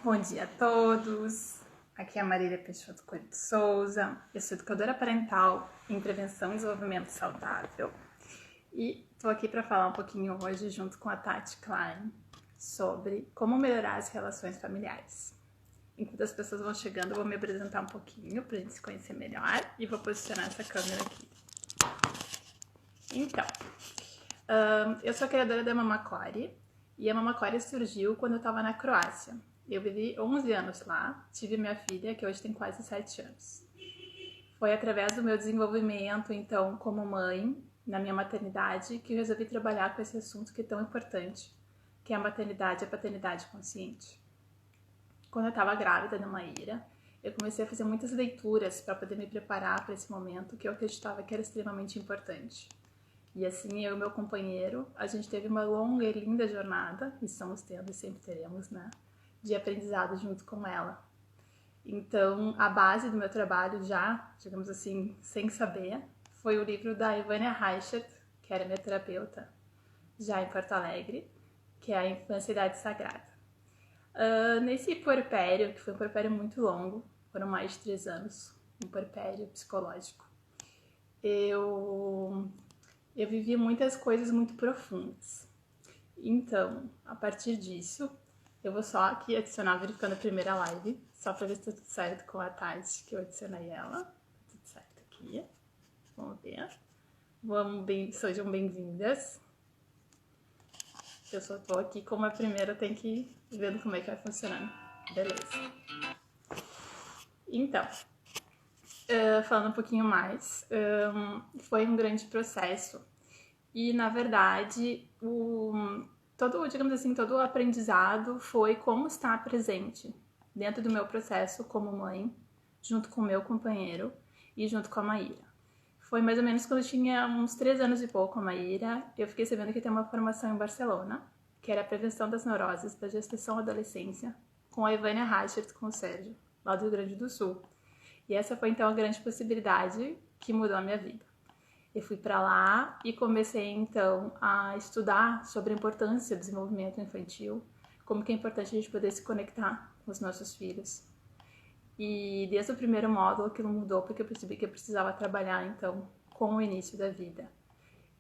Bom dia a todos, aqui é a Marília Peixoto Coelho de Souza, eu sou educadora parental em prevenção e desenvolvimento saudável e estou aqui para falar um pouquinho hoje junto com a Tati Klein sobre como melhorar as relações familiares. Enquanto as pessoas vão chegando, eu vou me apresentar um pouquinho para a gente se conhecer melhor e vou posicionar essa câmera aqui. Então, eu sou a criadora da Mamacore e a Mamacore surgiu quando eu estava na Croácia. Eu vivi 11 anos lá, tive minha filha, que hoje tem quase 7 anos. Foi através do meu desenvolvimento, então, como mãe, na minha maternidade, que eu resolvi trabalhar com esse assunto que é tão importante, que é a maternidade e a paternidade consciente. Quando eu estava grávida da Maíra, eu comecei a fazer muitas leituras para poder me preparar para esse momento que eu acreditava que era extremamente importante. E assim, eu e meu companheiro, a gente teve uma longa e linda jornada, e estamos tendo e sempre teremos, né, de aprendizado junto com ela. Então, a base do meu trabalho já, digamos assim, sem saber, foi o livro da Ivânia Reichert, que era minha terapeuta, já em Porto Alegre, que é A Infância e Idade Sagrada. Nesse puerpério, que foi um puerpério muito longo, foram mais de 3 anos, um puerpério psicológico, eu vivi muitas coisas muito profundas. Então, a partir disso, eu vou só aqui adicionar, verificando a primeira live, só pra ver se tá tudo certo com a Tati, que eu adicionei ela. Tá tudo certo aqui. Vamos ver. Sejam bem-vindas. Eu só tô aqui como a primeira, tem que ir vendo como é que vai funcionando. Beleza. Então, falando um pouquinho mais, foi um grande processo. E, na verdade, todo o aprendizado foi como estar presente dentro do meu processo como mãe, junto com o meu companheiro e junto com a Maíra. Foi mais ou menos quando eu tinha uns 3 anos e pouco a Maíra, eu fiquei sabendo que ia ter uma formação em Barcelona, que era a prevenção das neuroses da gestação e adolescência, com a Ivânia Reichert, com o Sérgio, lá do Rio Grande do Sul. E essa foi então a grande possibilidade que mudou a minha vida. Eu fui para lá e comecei então a estudar sobre a importância do desenvolvimento infantil, como que é importante a gente poder se conectar com os nossos filhos. E desde o primeiro módulo aquilo mudou, porque eu percebi que eu precisava trabalhar então com o início da vida.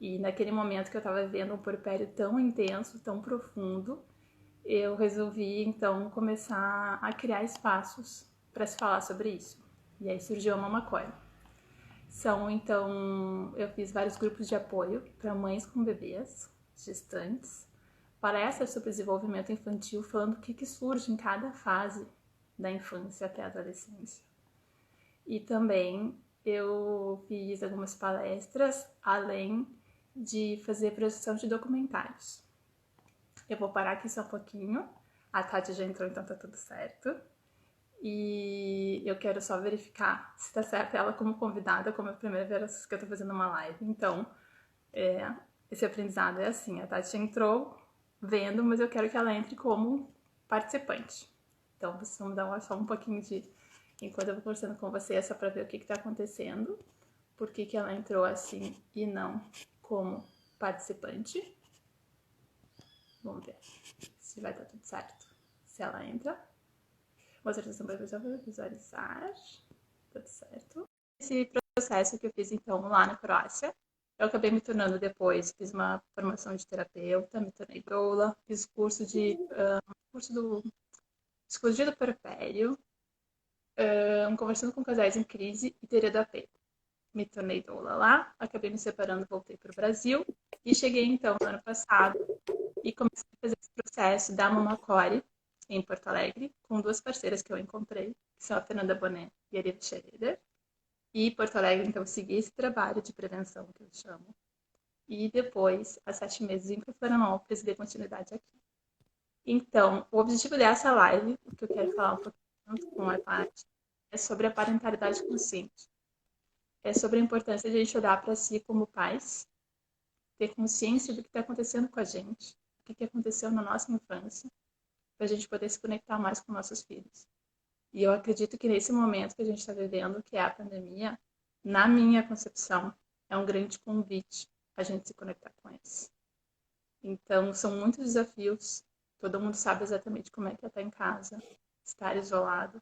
E naquele momento que eu estava vivendo um puerpério tão intenso, tão profundo, eu resolvi então começar a criar espaços para se falar sobre isso. E aí surgiu a Mamacore. Então, eu fiz vários grupos de apoio para mães com bebês, gestantes, palestras sobre desenvolvimento infantil, falando o que surge em cada fase da infância até a adolescência. E também eu fiz algumas palestras, além de fazer produção de documentários. Eu vou parar aqui só um pouquinho. A Tati já entrou, então tá tudo certo. E eu quero só verificar se tá certo ela como convidada, como é a primeira vez que eu tô fazendo uma live. Então, esse aprendizado é assim, a Tati entrou vendo, mas eu quero que ela entre como participante. Então, vocês vão dar só um pouquinho de... Enquanto eu vou conversando com você, é só pra ver o que tá acontecendo, por que ela entrou assim e não como participante. Vamos ver se vai estar tudo certo. Se ela entra... Mostração para visualizar. Tudo certo. Esse processo que eu fiz, então, lá na Croácia, eu acabei me tornando depois, fiz uma formação de terapeuta, me tornei doula, fiz curso do Psicologia do Puerpério, conversando com casais em crise e teoria do apego. Me tornei doula lá, acabei me separando, voltei para o Brasil e cheguei, então, no ano passado e comecei a fazer esse processo da Mamacore, em Porto Alegre, com 2 parceiras que eu encontrei, que são a Fernanda Bonet e a Liv Schroeder. E Porto Alegre, então, segui esse trabalho de prevenção, que eu chamo. E depois, há 7 meses, vim para Florianópolis e dei continuidade aqui. Então, o objetivo dessa live, o que eu quero falar um pouquinho junto com a Tati, é sobre a parentalidade consciente. É sobre a importância de a gente olhar para si como pais, ter consciência do que está acontecendo com a gente, o que aconteceu na nossa infância, para a gente poder se conectar mais com nossos filhos. E eu acredito que nesse momento que a gente está vivendo, que é a pandemia, na minha concepção, é um grande convite a gente se conectar com eles. Então, são muitos desafios, todo mundo sabe exatamente como é que é estar em casa, estar isolado.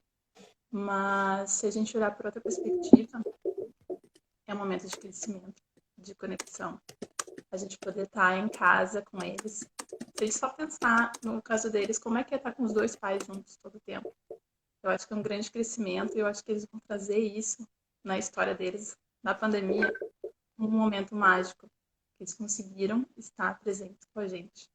Mas se a gente olhar por outra perspectiva, é um momento de crescimento, de conexão. A gente poder estar em casa com eles. Se a gente só pensar no caso deles, como é que é estar com os dois pais juntos todo o tempo? Eu acho que é um grande crescimento e eu acho que eles vão trazer isso na história deles, na pandemia, um momento mágico. Eles conseguiram estar presentes com a gente.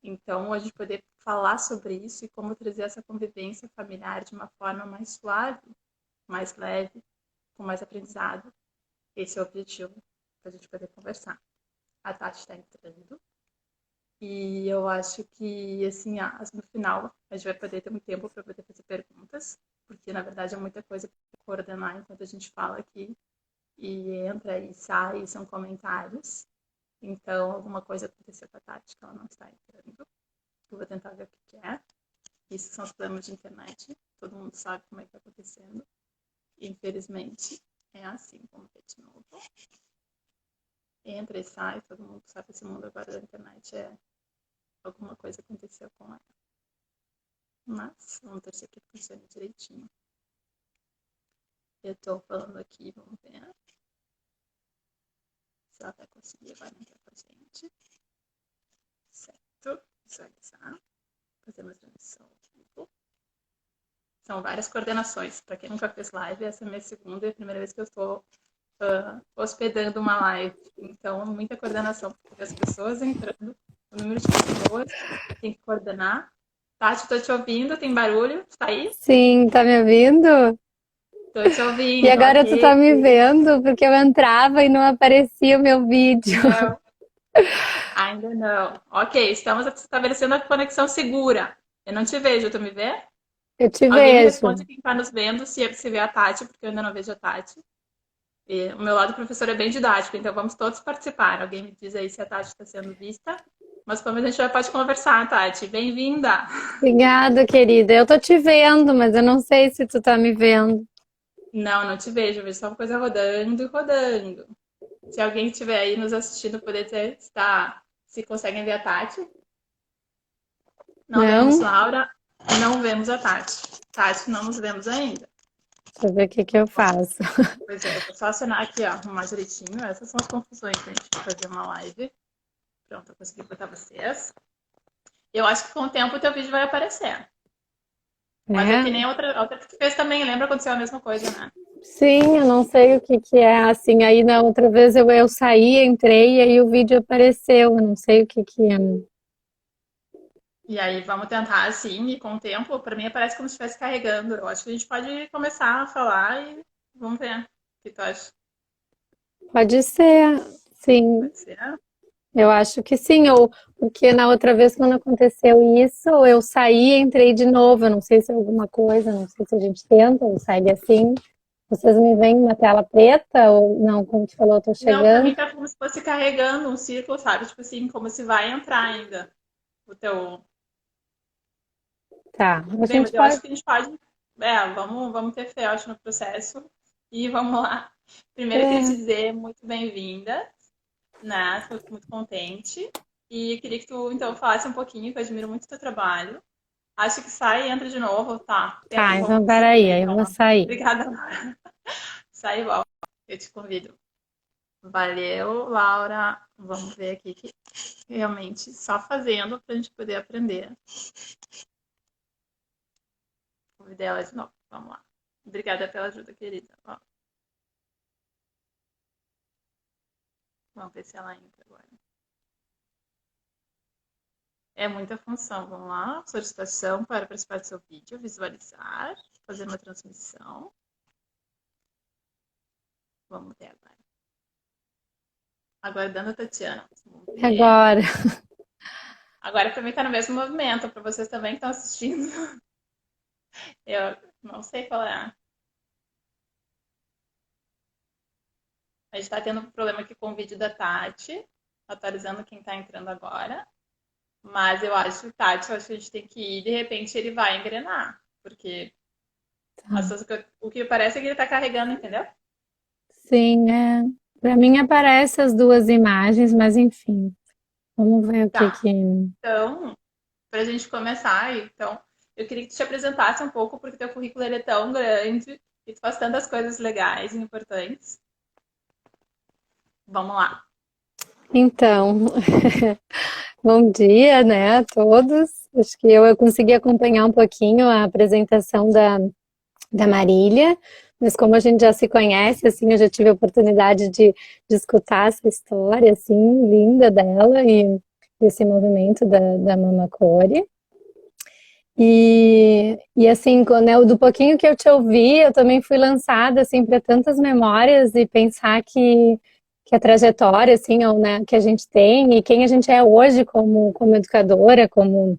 Então, a gente poder falar sobre isso e como trazer essa convivência familiar de uma forma mais suave, mais leve, com mais aprendizado. Esse é o objetivo, para a gente poder conversar. A Tati está entrando. E eu acho que, assim, no final, a gente vai poder ter um tempo para poder fazer perguntas, porque, na verdade, é muita coisa para coordenar enquanto a gente fala aqui. E entra e sai, são comentários. Então, alguma coisa aconteceu com a Tati, que ela não está entrando. Eu vou tentar ver o que é. Isso são os problemas de internet. Todo mundo sabe como é que está acontecendo. Infelizmente, é assim. Vamos ver de novo. Entra e sai, todo mundo sabe. Esse mundo agora da internet alguma coisa aconteceu com ela. Mas vamos torcer que funcione direitinho. Eu estou falando aqui, vamos ver se ela vai conseguir agora entrar com a gente. Certo. Visualizar. Fazer uma transmissão ao vivo. São várias coordenações. Para quem nunca fez live, essa é a minha segunda e a primeira vez que eu estou hospedando uma live. Então, muita coordenação, porque as pessoas entrando, o número de pessoas tem que coordenar. Tati, estou te ouvindo, tem barulho? Está aí? Sim, tá me ouvindo? Estou te E ouvindo, agora tu tá ok. me vendo, porque eu entrava e não aparecia o meu vídeo. Não, ainda não. Ok, estamos estabelecendo a conexão segura. Eu não te vejo, tu me vê? Eu te Alguém me vejo. responde quem está nos vendo, se vê a Tati, porque eu ainda não vejo a Tati. E o meu lado professor é bem didático, então vamos todos participar. Alguém me diz aí se a Tati está sendo vista. Mas como a gente já pode conversar, Tati. Bem-vinda! Obrigada, querida. Eu tô te vendo, mas eu não sei se tu tá me vendo. Não, não te vejo, eu vejo só uma coisa rodando e rodando. Se alguém estiver aí nos assistindo, poder dizer se conseguem ver a Tati. Não vemos Não? Laura, não vemos a Tati. Tati, não nos vemos ainda. Deixa eu ver o que que eu faço. Pois é, eu vou só acionar aqui, ó, arrumar direitinho. Essas são as confusões que a gente vai fazer uma live. Pronto, eu consegui botar vocês. Eu acho que com o tempo o teu vídeo vai aparecer. Mas é que É? nem outra que tu fez também, lembra? Aconteceu a mesma coisa, né? Sim, eu não sei o que que é assim. Aí na outra vez eu saí, entrei e aí o vídeo apareceu. Eu não sei o que que é. E aí vamos tentar assim, e com o tempo, para mim parece como se estivesse carregando. Eu acho que a gente pode começar a falar e vamos ver o que tu acha. Pode ser, sim. Pode ser? Eu acho que sim, ou porque na outra vez quando aconteceu isso, eu saí e entrei de novo. Eu não sei se é alguma coisa, não sei se a gente tenta ou segue assim. Vocês me veem na tela preta ou não? Como tu falou, eu tô Não, para mim chegando. tá como se fosse carregando um círculo, sabe? Tipo assim, como se vai entrar ainda o teu. Tá, a Bem, gente mas eu acho pode. que a gente pode. Vamos ter fé, eu acho, no processo. E vamos lá. Primeiro, eu queria te É, dizer muito bem-vinda, né? Estou muito contente. E queria que tu, então, falasse um pouquinho, que eu admiro muito o teu trabalho. Acho que sai e entra de novo. Tá, tá, vamos então seguir peraí, aí, aí eu então. vou sair. Obrigada, Laura. Sai igual. Eu te convido. Valeu, Laura. Vamos ver aqui que realmente só fazendo para a gente poder aprender. Convidei ela de novo. Vamos lá. Obrigada pela ajuda, querida. Ó, vamos ver se ela entra agora. É muita função. Vamos lá. Solicitação para participar do seu vídeo, visualizar, fazer uma transmissão. Vamos ver agora. Aguardando a Tatiana. Vamos ver. Agora. Agora para mim está no mesmo movimento, para vocês também que estão assistindo. Eu não sei qual é. A gente está tendo um problema aqui com o vídeo da Tati, atualizando quem está entrando agora. Mas eu acho, Tati, eu acho que a gente tem que ir, de repente ele vai engrenar. Porque Tá. o que parece é que ele está carregando, entendeu? Sim, é. Para mim aparecem as duas imagens, mas enfim, vamos ver o que Tá. que. Então, para a gente começar, então, Eu queria que tu te apresentasse um pouco, porque teu currículo ele é tão grande e tu faz tantas coisas legais e importantes. Vamos lá. Então, bom dia, né, a todos. Acho que eu consegui acompanhar um pouquinho a apresentação da Marília, mas como a gente já se conhece, assim, eu já tive a oportunidade de escutar essa história, assim, linda dela e esse movimento da Mama Core. E assim, né, do pouquinho que eu te ouvi, eu também fui lançada assim para tantas memórias e pensar que a trajetória assim, ou, né, que a gente tem e quem a gente é hoje como educadora, como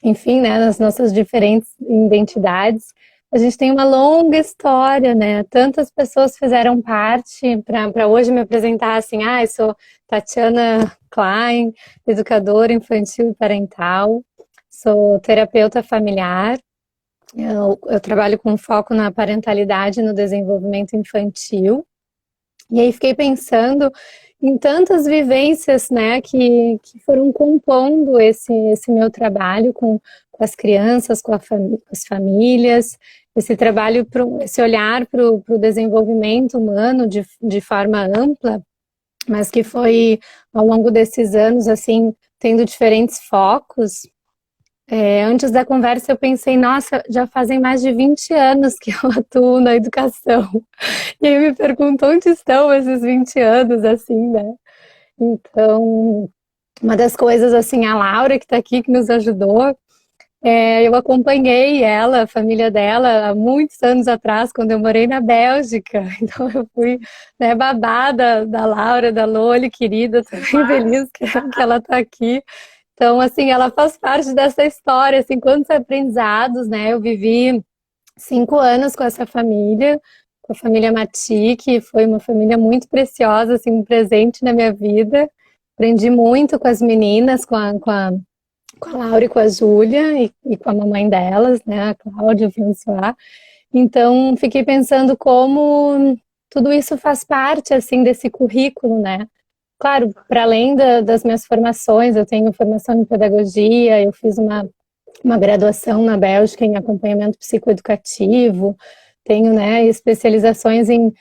enfim, né, nas nossas diferentes identidades, a gente tem uma longa história, né? Tantas pessoas fizeram parte para hoje me apresentar assim, eu sou Tatiana Klein, educadora infantil e parental. Sou terapeuta familiar, eu trabalho com foco na parentalidade e no desenvolvimento infantil. E aí fiquei pensando em tantas vivências, né, que foram compondo esse meu trabalho com as crianças, com as famílias, esse trabalho, esse olhar para o desenvolvimento humano de forma ampla, mas que foi ao longo desses anos, assim, tendo diferentes focos. Antes da conversa eu pensei, nossa, já fazem mais de 20 anos que eu atuo na educação. E aí me pergunto onde estão esses 20 anos, assim, né? Então, uma das coisas, assim, a Laura que está aqui, que nos ajudou, eu acompanhei ela, a família dela, há muitos anos atrás, quando eu morei na Bélgica. Então eu fui, né, babada da Laura, da Loli, querida, tô bem feliz que ela está aqui. Então, assim, ela faz parte dessa história, assim, quantos aprendizados, né? Eu vivi 5 anos com essa família, com a família Mati, que foi uma família muito preciosa, assim, um presente na minha vida. Aprendi muito com as meninas, com a Laura e com a Júlia, e com a mamãe delas, né, a Cláudia, a François. Então, fiquei pensando como tudo isso faz parte, assim, desse currículo, né? Claro, para além das minhas formações, eu tenho formação em pedagogia, eu fiz uma graduação na Bélgica em acompanhamento psicoeducativo, tenho, né, especializações em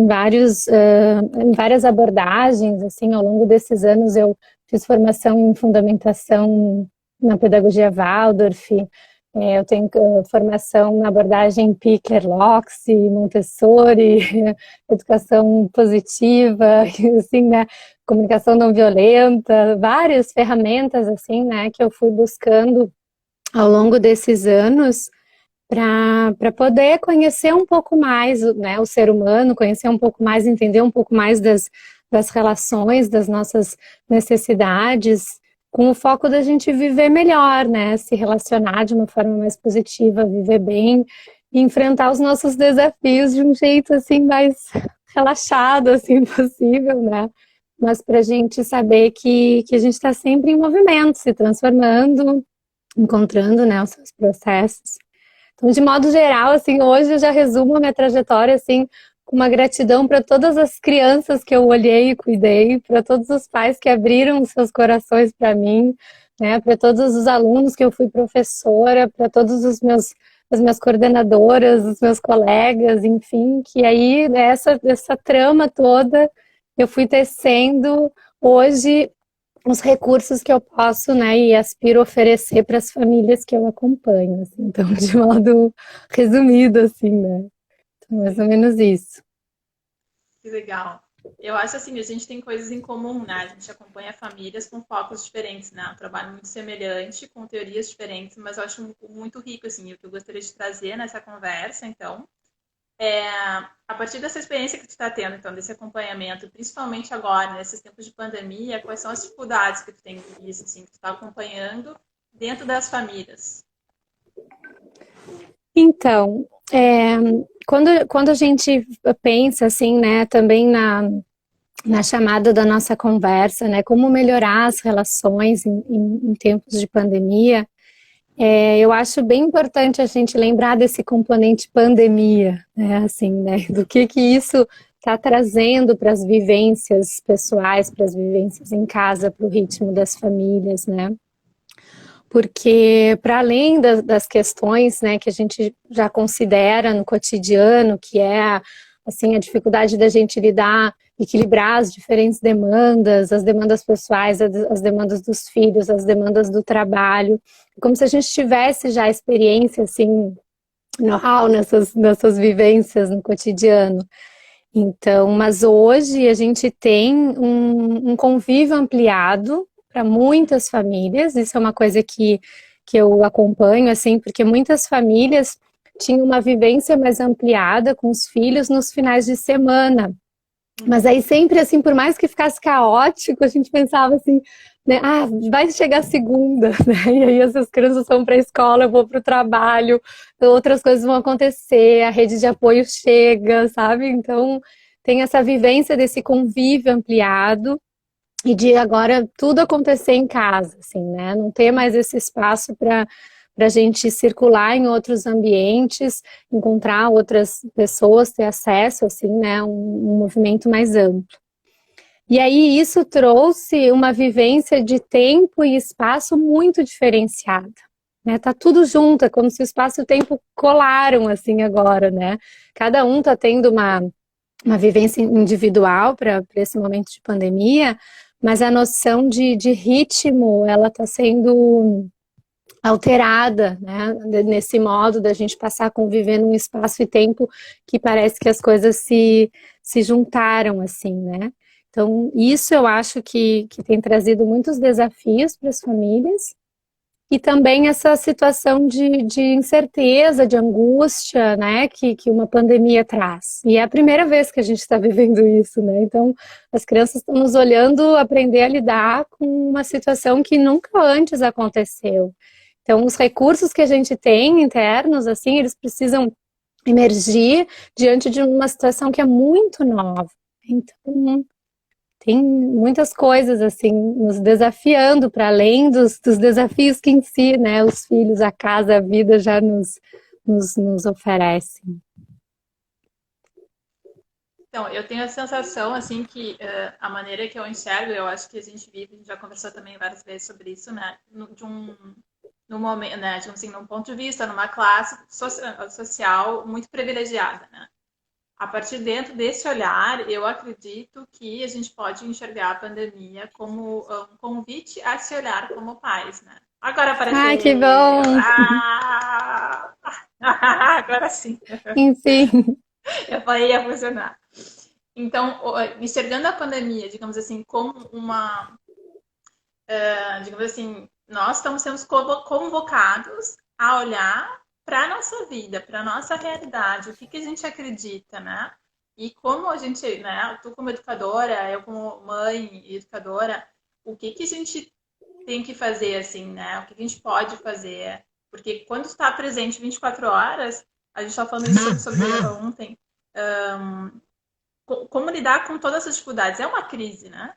várias abordagens, assim, ao longo desses anos eu fiz formação em fundamentação na pedagogia Waldorf, eu tenho formação na abordagem Pickler-Locke, Montessori, educação positiva, assim, né, comunicação não violenta, várias ferramentas, assim, né, que eu fui buscando ao longo desses anos para poder conhecer um pouco mais, né, o ser humano, conhecer um pouco mais, entender um pouco mais das relações, das nossas necessidades, com o foco da gente viver melhor, né, se relacionar de uma forma mais positiva, viver bem e enfrentar os nossos desafios de um jeito assim mais relaxado, assim, possível, né, mas para a gente saber que a gente está sempre em movimento, se transformando, encontrando, né, os seus processos. Então, de modo geral, assim, hoje eu já resumo a minha trajetória, assim, com uma gratidão para todas as crianças que eu olhei e cuidei, para todos os pais que abriram os seus corações para mim, né, para todos os alunos que eu fui professora, para todos as minhas coordenadoras, os meus colegas, enfim, que aí, né, essa trama toda eu fui tecendo hoje os recursos que eu posso, né, e aspiro oferecer para as famílias que eu acompanho, assim. Então, de modo resumido, assim, né, então, mais ou menos isso. Que legal. Eu acho assim, a gente tem coisas em comum, né? A gente acompanha famílias com focos diferentes, né? Um trabalho muito semelhante, com teorias diferentes, mas eu acho muito rico, assim, o que eu gostaria de trazer nessa conversa, então, a partir dessa experiência que tu está tendo, então, desse acompanhamento, principalmente agora, nesses tempos de pandemia, quais são as dificuldades que tu tem visto, assim, que tu está acompanhando dentro das famílias? Então, quando a gente pensa, assim, né, também na chamada da nossa conversa, né, como melhorar as relações em tempos de pandemia, eu acho bem importante a gente lembrar desse componente pandemia, né, assim, né, do que isso está trazendo para as vivências pessoais, para as vivências em casa, para o ritmo das famílias, né. porque para além das questões, né, que a gente já considera no cotidiano, que é assim, a dificuldade da gente equilibrar as diferentes demandas, as demandas pessoais, as demandas dos filhos, as demandas do trabalho, como se a gente tivesse já experiência, assim, know-how nessas vivências no cotidiano. Então, mas hoje a gente tem um convívio ampliado para muitas famílias, isso é uma coisa que eu acompanho, assim, porque muitas famílias tinham uma vivência mais ampliada com os filhos nos finais de semana. Mas aí sempre, assim, por mais que ficasse caótico, a gente pensava assim, né, vai chegar segunda, né, e aí essas crianças vão para a escola, eu vou para o trabalho, outras coisas vão acontecer, a rede de apoio chega, sabe? Então, tem essa vivência desse convívio ampliado e de agora tudo acontecer em casa, assim, né? Não ter mais esse espaço para a gente circular em outros ambientes, encontrar outras pessoas, ter acesso, assim, né, um movimento mais amplo. E aí isso trouxe uma vivência de tempo e espaço muito diferenciada, né? Tá tudo junto, é como se o espaço e o tempo colaram, assim, agora, né? Cada um tá tendo uma vivência individual para esse momento de pandemia, mas a noção de ritmo, ela tá sendo alterada, né, nesse modo da gente passar a conviver num espaço e tempo que parece que as coisas se juntaram, assim, né. Então, isso eu acho que tem trazido muitos desafios para as famílias e também essa situação de incerteza, de angústia, né, que uma pandemia traz. E é a primeira vez que a gente está vivendo isso, né, então as crianças estão nos olhando aprender a lidar com uma situação que nunca antes aconteceu. Então, os recursos que a gente tem internos, assim, eles precisam emergir diante de uma situação que é muito nova. Então, tem muitas coisas, assim, nos desafiando para além dos desafios que em si, né, os filhos, a casa, a vida já nos oferecem. Então, eu tenho a sensação, assim, que a maneira que eu enxergo, eu acho que a gente já conversou também várias vezes sobre isso, né, no momento, né, digamos assim, num ponto de vista, numa classe social muito privilegiada, né? A partir dentro desse olhar, eu acredito que a gente pode enxergar a pandemia como um convite a se olhar como pais, né? Agora apareceu! Ai, que bom! Agora sim! Enfim. Eu falei, ia funcionar. Então, enxergando a pandemia, digamos assim, como digamos assim, nós estamos sendo convocados a olhar para a nossa vida, para a nossa realidade, o que a gente acredita, né? E como a gente, né, tu como educadora, eu como mãe e educadora, o que a gente tem que fazer, assim, né? O que a gente pode fazer? Porque quando está presente 24 horas, a gente estava falando isso sobre ontem, como lidar com todas essas dificuldades? É uma crise, né?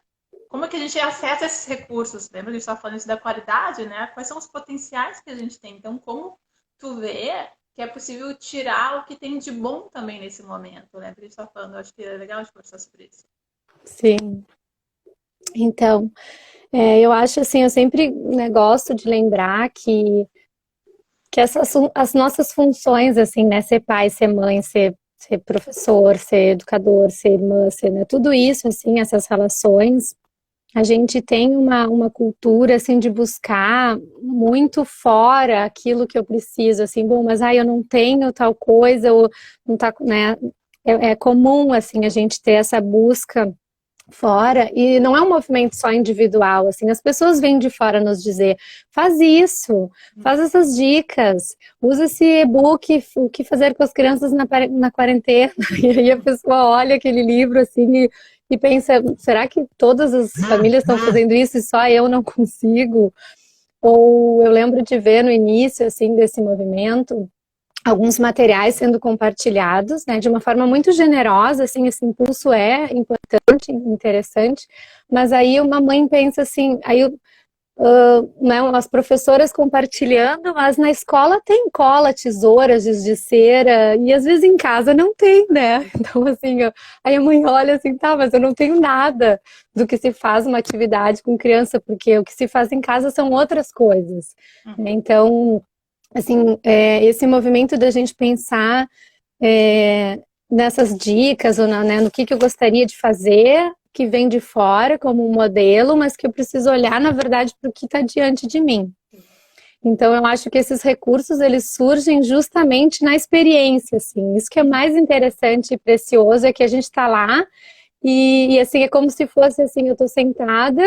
Como é que a gente acessa esses recursos? Lembra que a gente estava falando isso da qualidade, né? Quais são os potenciais que a gente tem? Então, como tu vê que é possível tirar o que tem de bom também nesse momento, né? Porque a gente está falando, eu acho que é legal de conversar sobre isso. Sim. Então, eu acho assim, eu sempre, né, gosto de lembrar que as nossas funções, assim, né, ser pai, ser mãe, ser professor, ser educador, ser irmã, ser, né, tudo isso, assim, essas relações, a gente tem uma cultura, assim, de buscar muito fora aquilo que eu preciso, assim, bom, mas eu não tenho tal coisa, ou não tá, né, é comum, assim, a gente ter essa busca fora, e não é um movimento só individual, assim, as pessoas vêm de fora nos dizer, faz isso, faz essas dicas, usa esse e-book, o que fazer com as crianças na quarentena, e aí a pessoa olha aquele livro, assim, e pensa, será que todas as famílias estão fazendo isso e só eu não consigo? Ou eu lembro de ver no início, assim, desse movimento, alguns materiais sendo compartilhados, né, de uma forma muito generosa, assim, esse impulso é importante, interessante, mas aí uma mãe pensa assim, aí né, as professoras compartilhando, mas na escola tem cola, tesouras, giz de cera, e às vezes em casa não tem, né? Então, assim, aí a mãe olha assim, tá, mas eu não tenho nada do que se faz uma atividade com criança, porque o que se faz em casa são outras coisas, né? Então, assim, esse movimento da gente pensar nessas dicas, ou né, no que eu gostaria de fazer, que vem de fora como um modelo, mas que eu preciso olhar, na verdade, para o que está diante de mim. Então, eu acho que esses recursos, eles surgem justamente na experiência, assim. Isso que é mais interessante e precioso, é que a gente está lá assim, é como se fosse assim, eu estou sentada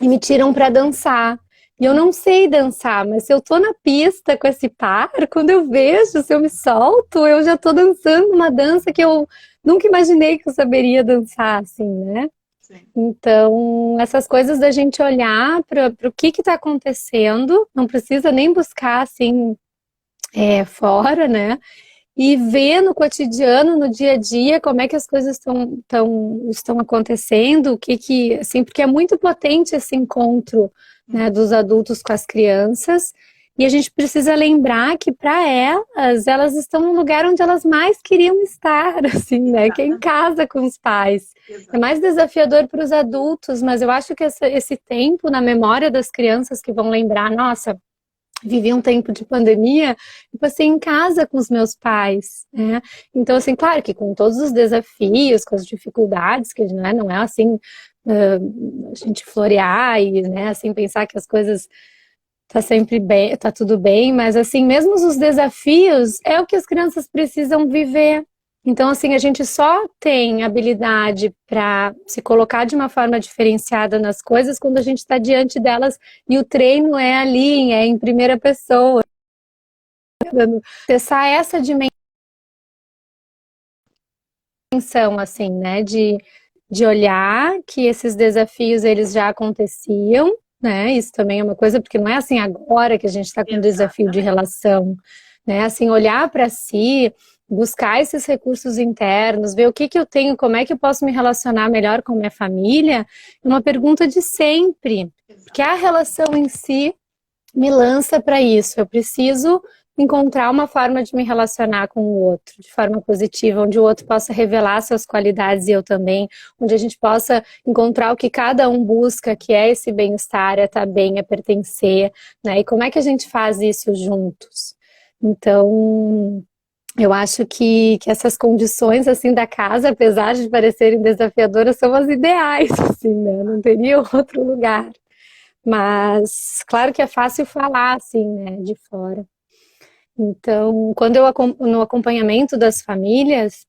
e me tiram para dançar. E eu não sei dançar, mas se eu tô na pista com esse par, quando eu vejo, se eu me solto, eu já tô dançando uma dança que eu nunca imaginei que eu saberia dançar, assim, né? Sim. Então, essas coisas da gente olhar para o que está acontecendo, não precisa nem buscar, assim, fora, né? E ver no cotidiano, no dia a dia, como é que as coisas estão acontecendo, assim, porque é muito potente esse encontro, né, dos adultos com as crianças, e a gente precisa lembrar que para elas estão no lugar onde elas mais queriam estar, assim, né, que é em casa com os pais. É mais desafiador para os adultos, mas eu acho que esse tempo na memória das crianças que vão lembrar, nossa, vivi um tempo de pandemia e passei em casa com os meus pais, né? Então, assim, claro que com todos os desafios, com as dificuldades, que né, não é assim, a gente florear e, né, assim, pensar que as coisas tá sempre bem, tá tudo bem, mas assim, mesmo os desafios é o que as crianças precisam viver. Então, assim, a gente só tem habilidade para se colocar de uma forma diferenciada nas coisas quando a gente está diante delas e o treino é ali, é em primeira pessoa. Acessar essa dimensão, assim, né, de olhar que esses desafios eles já aconteciam, né? Isso também é uma coisa, porque não é assim agora que a gente está com um desafio de relação, né? Assim, olhar para si, buscar esses recursos internos, ver o que eu tenho, como é que eu posso me relacionar melhor com minha família, é uma pergunta de sempre, porque a relação em si me lança para isso. Eu preciso encontrar uma forma de me relacionar com o outro de forma positiva, onde o outro possa revelar suas qualidades e eu também, onde a gente possa encontrar o que cada um busca, que é esse bem-estar, é estar bem, é pertencer, né? E como é que a gente faz isso juntos? Então, eu acho que essas condições assim da casa, apesar de parecerem desafiadoras, são as ideais, assim, né? Não teria outro lugar. Mas, claro que é fácil falar, assim, né, de fora. Então, quando no acompanhamento das famílias,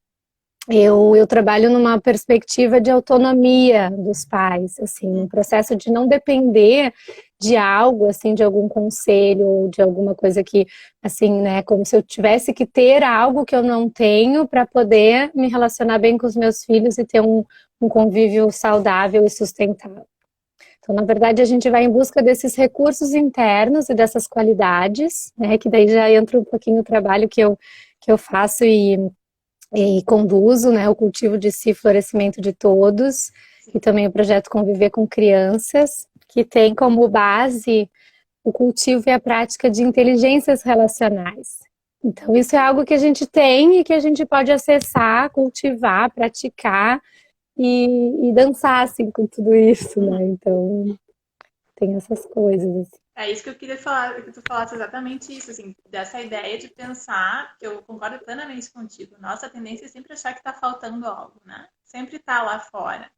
eu trabalho numa perspectiva de autonomia dos pais, assim, um processo de não depender de algo, assim, de algum conselho ou de alguma coisa que, assim, né, como se eu tivesse que ter algo que eu não tenho para poder me relacionar bem com os meus filhos e ter um convívio saudável e sustentável. Então, na verdade, a gente vai em busca desses recursos internos e dessas qualidades, né, que daí já entra um pouquinho o trabalho que eu faço e conduzo, né, o cultivo de si, florescimento de todos, e também o projeto Conviver com Crianças, que tem como base o cultivo e a prática de inteligências relacionais. Então, isso é algo que a gente tem e que a gente pode acessar, cultivar, praticar, e dançar, assim, com tudo isso, né? Então, tem essas coisas, assim. É isso que eu queria falar, que tu falasse exatamente isso, assim, dessa ideia de pensar, que eu concordo plenamente contigo. Nossa tendência é sempre achar que está faltando algo, né? Sempre está lá fora.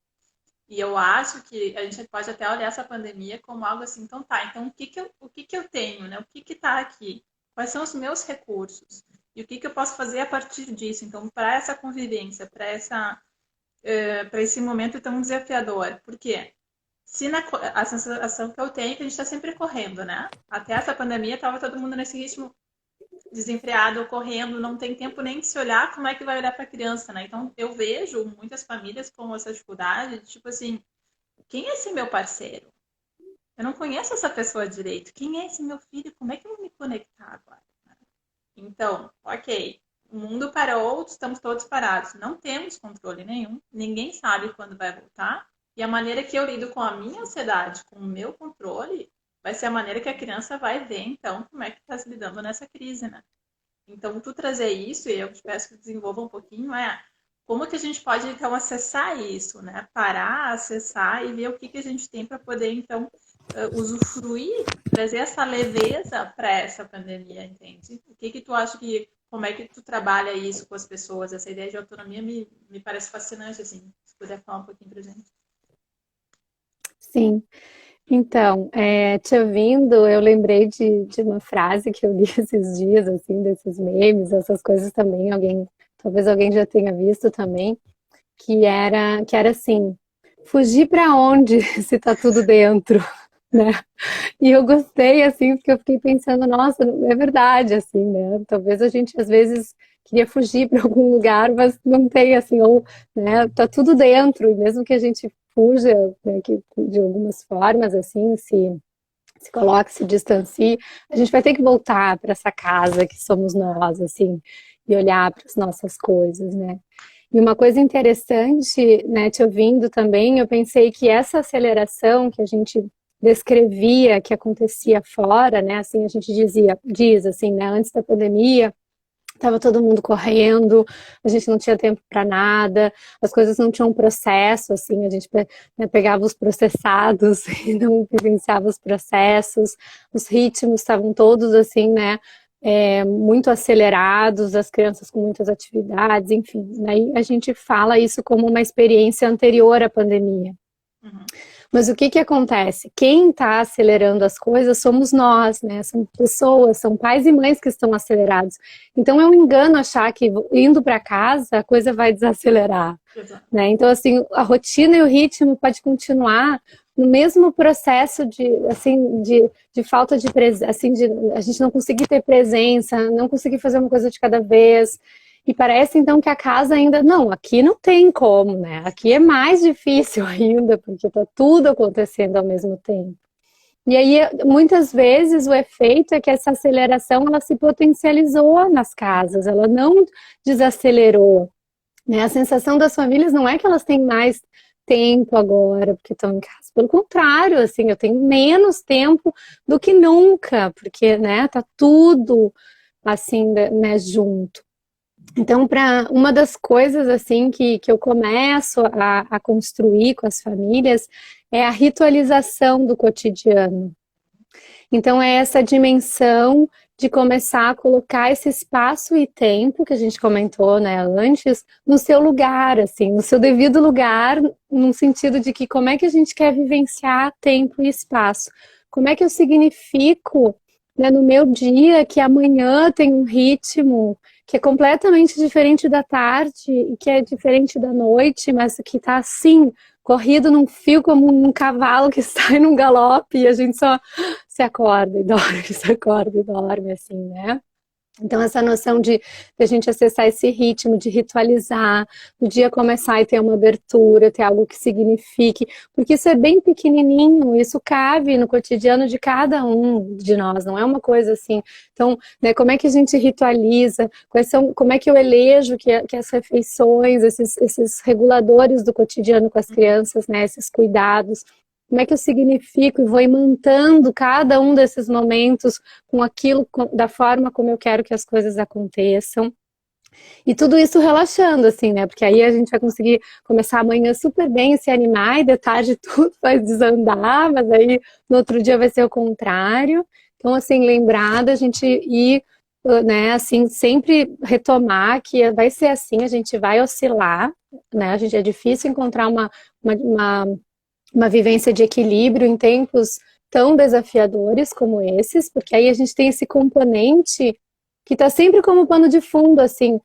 E eu acho que a gente pode até olhar essa pandemia como algo assim, então tá, então o que que eu tenho, né? O que que tá aqui? Quais são os meus recursos? E o que que eu posso fazer a partir disso? Então, para essa convivência, para esse momento tão desafiador. Por quê? A sensação que eu tenho é que a gente está sempre correndo, né? Até essa pandemia estava todo mundo nesse ritmo desenfreado, correndo, não tem tempo nem de se olhar, como é que vai olhar para a criança, né? Então eu vejo muitas famílias com essa dificuldade, tipo assim, quem é esse meu parceiro? Eu não conheço essa pessoa direito. Quem é esse meu filho? Como é que eu vou me conectar agora? Então, ok, o mundo parou, estamos todos parados, não temos controle nenhum, ninguém sabe quando vai voltar. E a maneira que eu lido com a minha ansiedade, com o meu controle, vai ser a maneira que a criança vai ver, então, como é que está se lidando nessa crise, né? Então, tu trazer isso, e eu peço que desenvolva um pouquinho, como que a gente pode, então, acessar isso, né? Parar, acessar e ver o que, que a gente tem para poder, então, usufruir, trazer essa leveza para essa pandemia, entende? O que que tu acha que, como é que tu trabalha isso com as pessoas? Essa ideia de autonomia me parece fascinante, assim, se puder falar um pouquinho pra gente. Sim. Então, te ouvindo, eu lembrei de uma frase que eu li esses dias, assim, desses memes, essas coisas também, talvez alguém já tenha visto também, que era assim, fugir para onde se tá tudo dentro, né? E eu gostei, assim, porque eu fiquei pensando, nossa, é verdade, assim, né? Talvez a gente, às vezes, queria fugir para algum lugar, mas não tem, assim, ou, né, tá tudo dentro, e mesmo que a gente fuja, né, que, de algumas formas, assim, se coloque, se distancie, a gente vai ter que voltar para essa casa que somos nós, assim, e olhar para as nossas coisas, né? E uma coisa interessante, né, te ouvindo também, eu pensei que essa aceleração que a gente descrevia, que acontecia fora, né, assim, a gente diz assim, né, antes da pandemia, estava todo mundo correndo, a gente não tinha tempo para nada, as coisas não tinham processo, assim, a gente, né, pegava os processados e não vivenciava os processos, os ritmos estavam todos assim, né, muito acelerados, as crianças com muitas atividades, enfim. Aí a gente fala isso como uma experiência anterior à pandemia. Uhum. Mas o que que acontece? Quem está acelerando as coisas somos nós, né? São pessoas, são pais e mães que estão acelerados. Então é um engano achar que indo para casa a coisa vai desacelerar, né? Então assim, a rotina e o ritmo pode continuar no mesmo processo de falta de presença, assim, de a gente não conseguir ter presença, não conseguir fazer uma coisa de cada vez. E parece então que a casa ainda. Não, aqui não tem como, né? Aqui é mais difícil ainda, porque está tudo acontecendo ao mesmo tempo. E aí, muitas vezes, o efeito é que essa aceleração ela se potencializou nas casas, ela não desacelerou. Né? A sensação das famílias não é que elas têm mais tempo agora porque estão em casa. Pelo contrário, assim, eu tenho menos tempo do que nunca, porque, né, tá tudo assim, né, junto. Então, para uma das coisas assim que eu começo a construir com as famílias é a ritualização do cotidiano. Então, é essa dimensão de começar a colocar esse espaço e tempo que a gente comentou, né, antes, no seu lugar, assim, no seu devido lugar, no sentido de que como é que a gente quer vivenciar tempo e espaço? Como é que eu significo, né, no meu dia que amanhã tem um ritmo que é completamente diferente da tarde e que é diferente da noite, mas que está assim, corrido num fio como um cavalo que sai num galope e a gente só se acorda e dorme, se acorda e dorme, assim, né? Então, essa noção de a gente acessar esse ritmo, de ritualizar, o dia começar e ter uma abertura, ter algo que signifique, porque isso é bem pequenininho, isso cabe no cotidiano de cada um de nós, não é uma coisa assim. Então, né, como é que a gente ritualiza, como é que eu elejo que as refeições, esses reguladores do cotidiano com as crianças, né, esses cuidados, como é que eu significo e vou imantando cada um desses momentos com aquilo, da forma como eu quero que as coisas aconteçam. E tudo isso relaxando, assim, né? Porque aí a gente vai conseguir começar amanhã super bem, se animar, e de tarde tudo vai desandar, mas aí no outro dia vai ser o contrário. Então, assim, lembrar da gente ir, né, assim, sempre retomar que vai ser assim, a gente vai oscilar, né? É difícil encontrar uma vivência de equilíbrio em tempos tão desafiadores como esses, porque aí a gente tem esse componente que está sempre como pano de fundo, assim,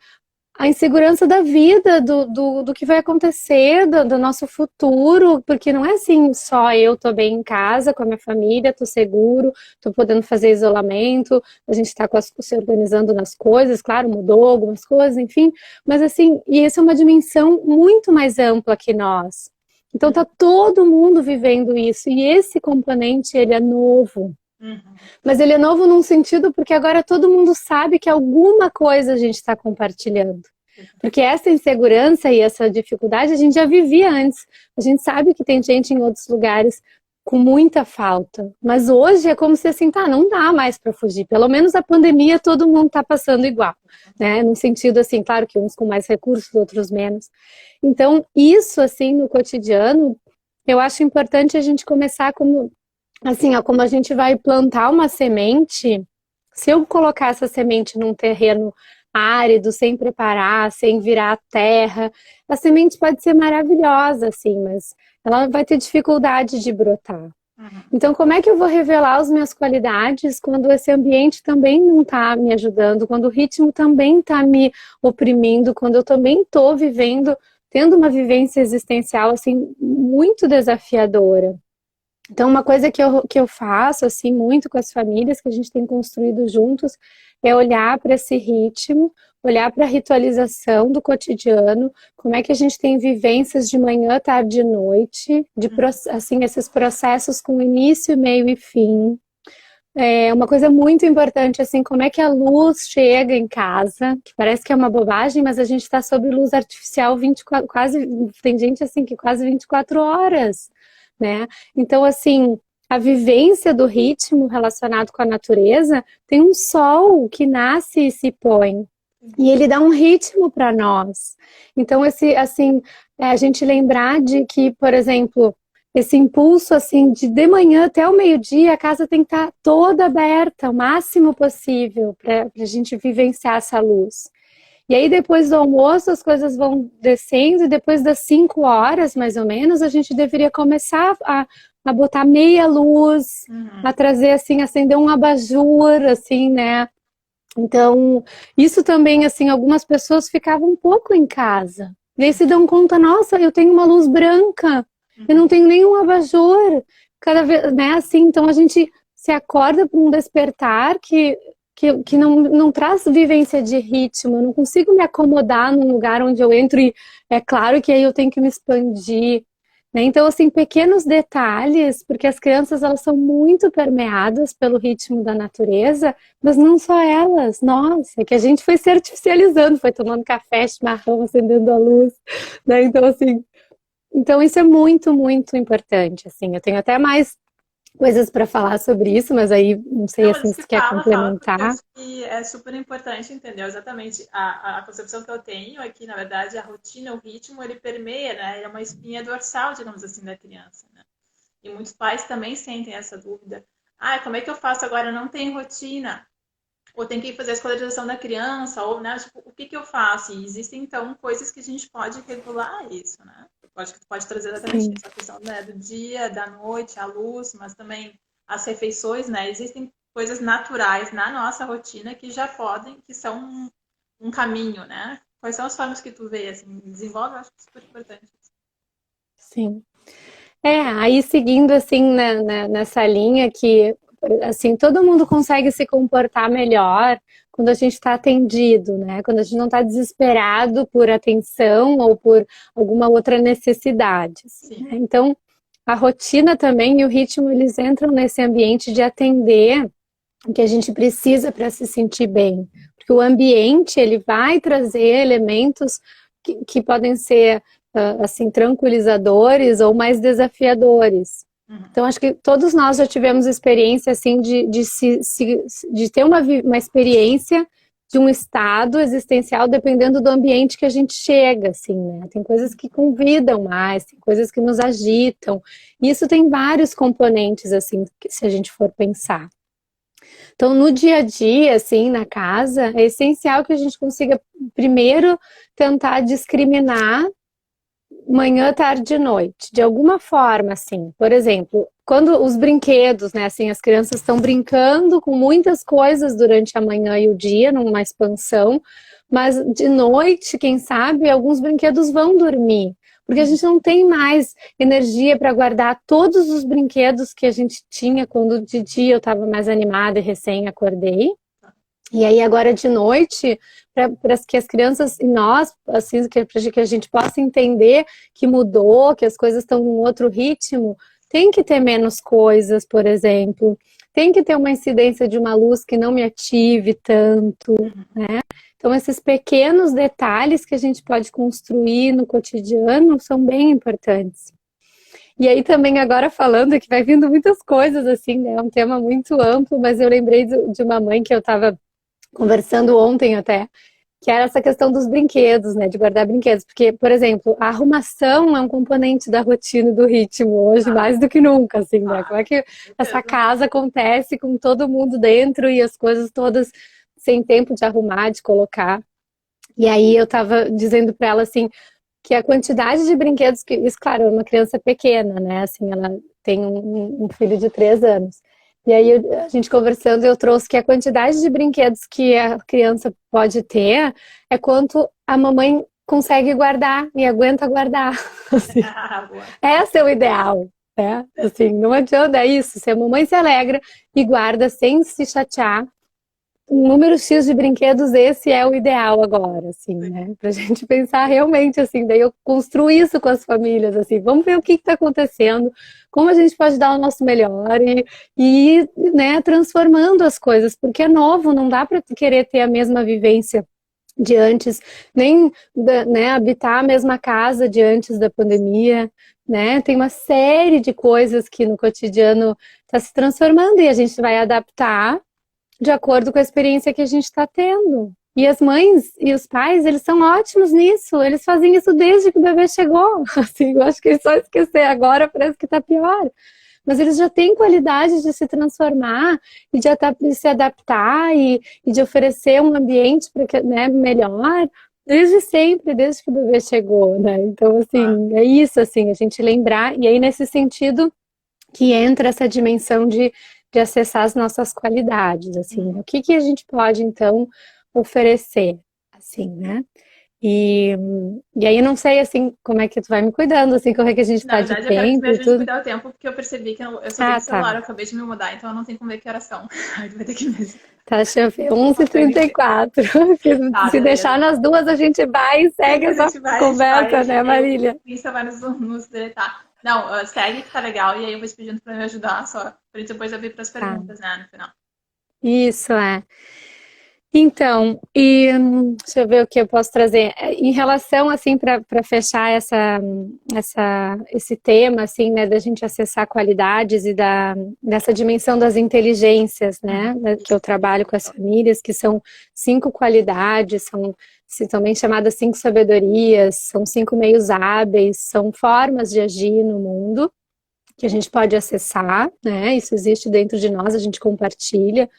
a insegurança da vida, do que vai acontecer, do nosso futuro, porque não é assim, só eu tô bem em casa com a minha família, tô seguro, tô podendo fazer isolamento, a gente tá se organizando nas coisas, claro, mudou algumas coisas, enfim, mas assim, e essa é uma dimensão muito mais ampla que nós. Então tá todo mundo vivendo isso, e esse componente, ele é novo. Uhum. Mas ele é novo num sentido porque agora todo mundo sabe que alguma coisa a gente está compartilhando. Porque essa insegurança e essa dificuldade a gente já vivia antes. A gente sabe que tem gente em outros lugares com muita falta. Mas hoje é como se assim, tá, não dá mais para fugir. Pelo menos a pandemia todo mundo tá passando igual, né? No sentido assim, claro que uns com mais recursos, outros menos. Então, isso assim no cotidiano, eu acho importante a gente começar como assim, ó, como a gente vai plantar uma semente, se eu colocar essa semente num terreno árido, sem preparar, sem virar terra, a semente pode ser maravilhosa, assim, mas ela vai ter dificuldade de brotar. Então, como é que eu vou revelar as minhas qualidades quando esse ambiente também não está me ajudando, quando o ritmo também está me oprimindo, quando eu também estou vivendo, tendo uma vivência existencial, assim, muito desafiadora? Então, uma coisa que eu faço, assim, muito com as famílias que a gente tem construído juntos, é olhar para esse ritmo, olhar para a ritualização do cotidiano, como é que a gente tem vivências de manhã, tarde e noite, assim, esses processos com início, meio e fim. É uma coisa muito importante, assim, como é que a luz chega em casa, que parece que é uma bobagem, mas a gente está sob luz artificial 24, quase, tem gente assim que quase 24 horas, né? Então, assim, a vivência do ritmo relacionado com a natureza tem um sol que nasce e se põe. E ele dá um ritmo para nós. Então, esse, assim, a gente lembrar de que, por exemplo, esse impulso assim de manhã até o meio-dia, a casa tem que estar toda aberta, o máximo possível, para a gente vivenciar essa luz. E aí, depois do almoço, as coisas vão descendo, e depois das 5 horas, mais ou menos, a gente deveria começar a botar meia luz, a trazer, assim, acender um abajur, assim, né? Então, isso também, assim, algumas pessoas ficavam um pouco em casa. E aí se dão conta, nossa, eu tenho uma luz branca, eu não tenho nenhum abajur. Cada vez, né, assim, então a gente se acorda para um despertar que não traz vivência de ritmo. Eu não consigo me acomodar num lugar onde eu entro e é claro que aí eu tenho que me expandir, né? Então, assim, pequenos detalhes, porque as crianças, elas são muito permeadas pelo ritmo da natureza, mas não só elas, nós, é que a gente foi se artificializando, foi tomando café, chimarrão, acendendo a luz, né? Então, assim, então isso é muito, muito importante, assim. Eu tenho até mais coisas para falar sobre isso, mas aí não sei, Não, assim, mas se que quer fala, porque eu complementar. acho que é super importante entender exatamente a concepção que eu tenho é que, na verdade, a rotina, o ritmo, ele permeia, né? Ele é uma espinha dorsal, digamos assim, da criança, né? E muitos pais também sentem essa dúvida. Ah, como é que eu faço agora? Eu não tenho rotina. Ou tem que fazer a escolarização da criança, ou, né, tipo, o que que eu faço? E existem, então, coisas que a gente pode regular isso, né? Acho que tu pode trazer exatamente Sim. isso, a questão, né, do dia, da noite, a luz, mas também as refeições, né? Existem coisas naturais na nossa rotina que já podem, que são um caminho, né? Quais são as formas que tu vê, assim, desenvolve? Eu acho que é super importante. Sim. Aí seguindo assim nessa linha que assim todo mundo consegue se comportar melhor quando a gente está atendido, né? Quando a gente não está desesperado por atenção ou por alguma outra necessidade, assim, né? Então a rotina também e o ritmo eles entram nesse ambiente de atender o que a gente precisa para se sentir bem, porque o ambiente ele vai trazer elementos que podem ser assim tranquilizadores ou mais desafiadores. Então acho que todos nós já tivemos experiência assim de ter uma experiência de um estado existencial dependendo do ambiente que a gente chega, assim, né? Tem coisas que convidam mais, tem coisas que nos agitam. E isso tem vários componentes, assim, se a gente for pensar. Então, no dia a dia, assim, na casa, é essencial que a gente consiga, primeiro, tentar discriminar manhã, tarde e noite, de alguma forma, assim. Por exemplo, quando os brinquedos, né, assim, as crianças estão brincando com muitas coisas durante a manhã e o dia, numa expansão, mas de noite, quem sabe, alguns brinquedos vão dormir. Porque a gente não tem mais energia para guardar todos os brinquedos que a gente tinha quando de dia eu estava mais animada e recém acordei. E aí agora de noite, para que as crianças e nós, assim, para que a gente possa entender que mudou, que as coisas estão num outro ritmo, tem que ter menos coisas, por exemplo. Tem que ter uma incidência de uma luz que não me ative tanto, né? Então, esses pequenos detalhes que a gente pode construir no cotidiano são bem importantes. E aí também agora falando que vai vindo muitas coisas assim, né? É um tema muito amplo, mas eu lembrei de uma mãe que eu estava conversando ontem até, que era essa questão dos brinquedos, né? De guardar brinquedos. Porque, por exemplo, a arrumação é um componente da rotina e do ritmo hoje, mais do que nunca, assim, né? Como é que essa casa acontece com todo mundo dentro e as coisas todas sem tempo de arrumar, de colocar. E aí eu tava dizendo para ela assim que a quantidade de brinquedos que, isso, claro, é uma criança pequena, né? Assim, ela tem um filho de 3 anos. E aí a gente conversando, eu trouxe que a quantidade de brinquedos que a criança pode ter é quanto a mamãe consegue guardar e aguenta guardar. Assim, esse é o ideal, né? Assim, não adianta, é isso. Se a mamãe se alegra e guarda sem se chatear, um número X de brinquedos, esse é o ideal agora, assim, né? Pra gente pensar realmente, assim, daí eu construo isso com as famílias, assim, vamos ver o que está acontecendo, como a gente pode dar o nosso melhor e né, transformando as coisas, porque é novo, não dá para querer ter a mesma vivência de antes, nem né, habitar a mesma casa de antes da pandemia, né? Tem uma série de coisas que no cotidiano está se transformando e a gente vai adaptar de acordo com a experiência que a gente está tendo. E as mães e os pais, eles são ótimos nisso. Eles fazem isso desde que o bebê chegou. Assim, eu acho que é só esquecer agora parece que está pior. Mas eles já têm qualidade de se transformar e de se adaptar e de oferecer um ambiente né, melhor desde sempre, desde que o bebê chegou, né? Então, assim, é isso, assim, a gente lembrar. E aí, nesse sentido, que entra essa dimensão de acessar as nossas qualidades, assim, o que a gente pode, então, oferecer, assim, né? E aí eu não sei, assim, como é que tu vai me cuidando, assim, como é que a gente tá de Na verdade, eu quero que tu tempo me e ajude a tudo. cuidar o tempo, porque eu percebi que eu só tenho celular, Tá. eu acabei de me mudar, então eu não tenho como ver que horas são. Aí tu vai ter que mesmo. Tá, deixa eu ver, 11h34. Tá, Se deixar beleza. nas duas, a gente vai e segue A essa gente vai, conversa, né, aí Marília? o Insta vai nos deletar. Não, segue que tá legal, e aí eu vou te pedindo pra me ajudar só, pra depois eu vir pras Tá, perguntas, né, no final. isso é. Então, deixa eu ver o que eu posso trazer. Em relação, assim, para fechar esse tema, assim, né, da gente acessar qualidades e dessa dimensão das inteligências, né, que eu trabalho com as famílias, que são 5 qualidades, são também chamadas 5 sabedorias, são 5 meios hábeis, são formas de agir no mundo que a gente pode acessar, né, isso existe dentro de nós, a gente compartilha.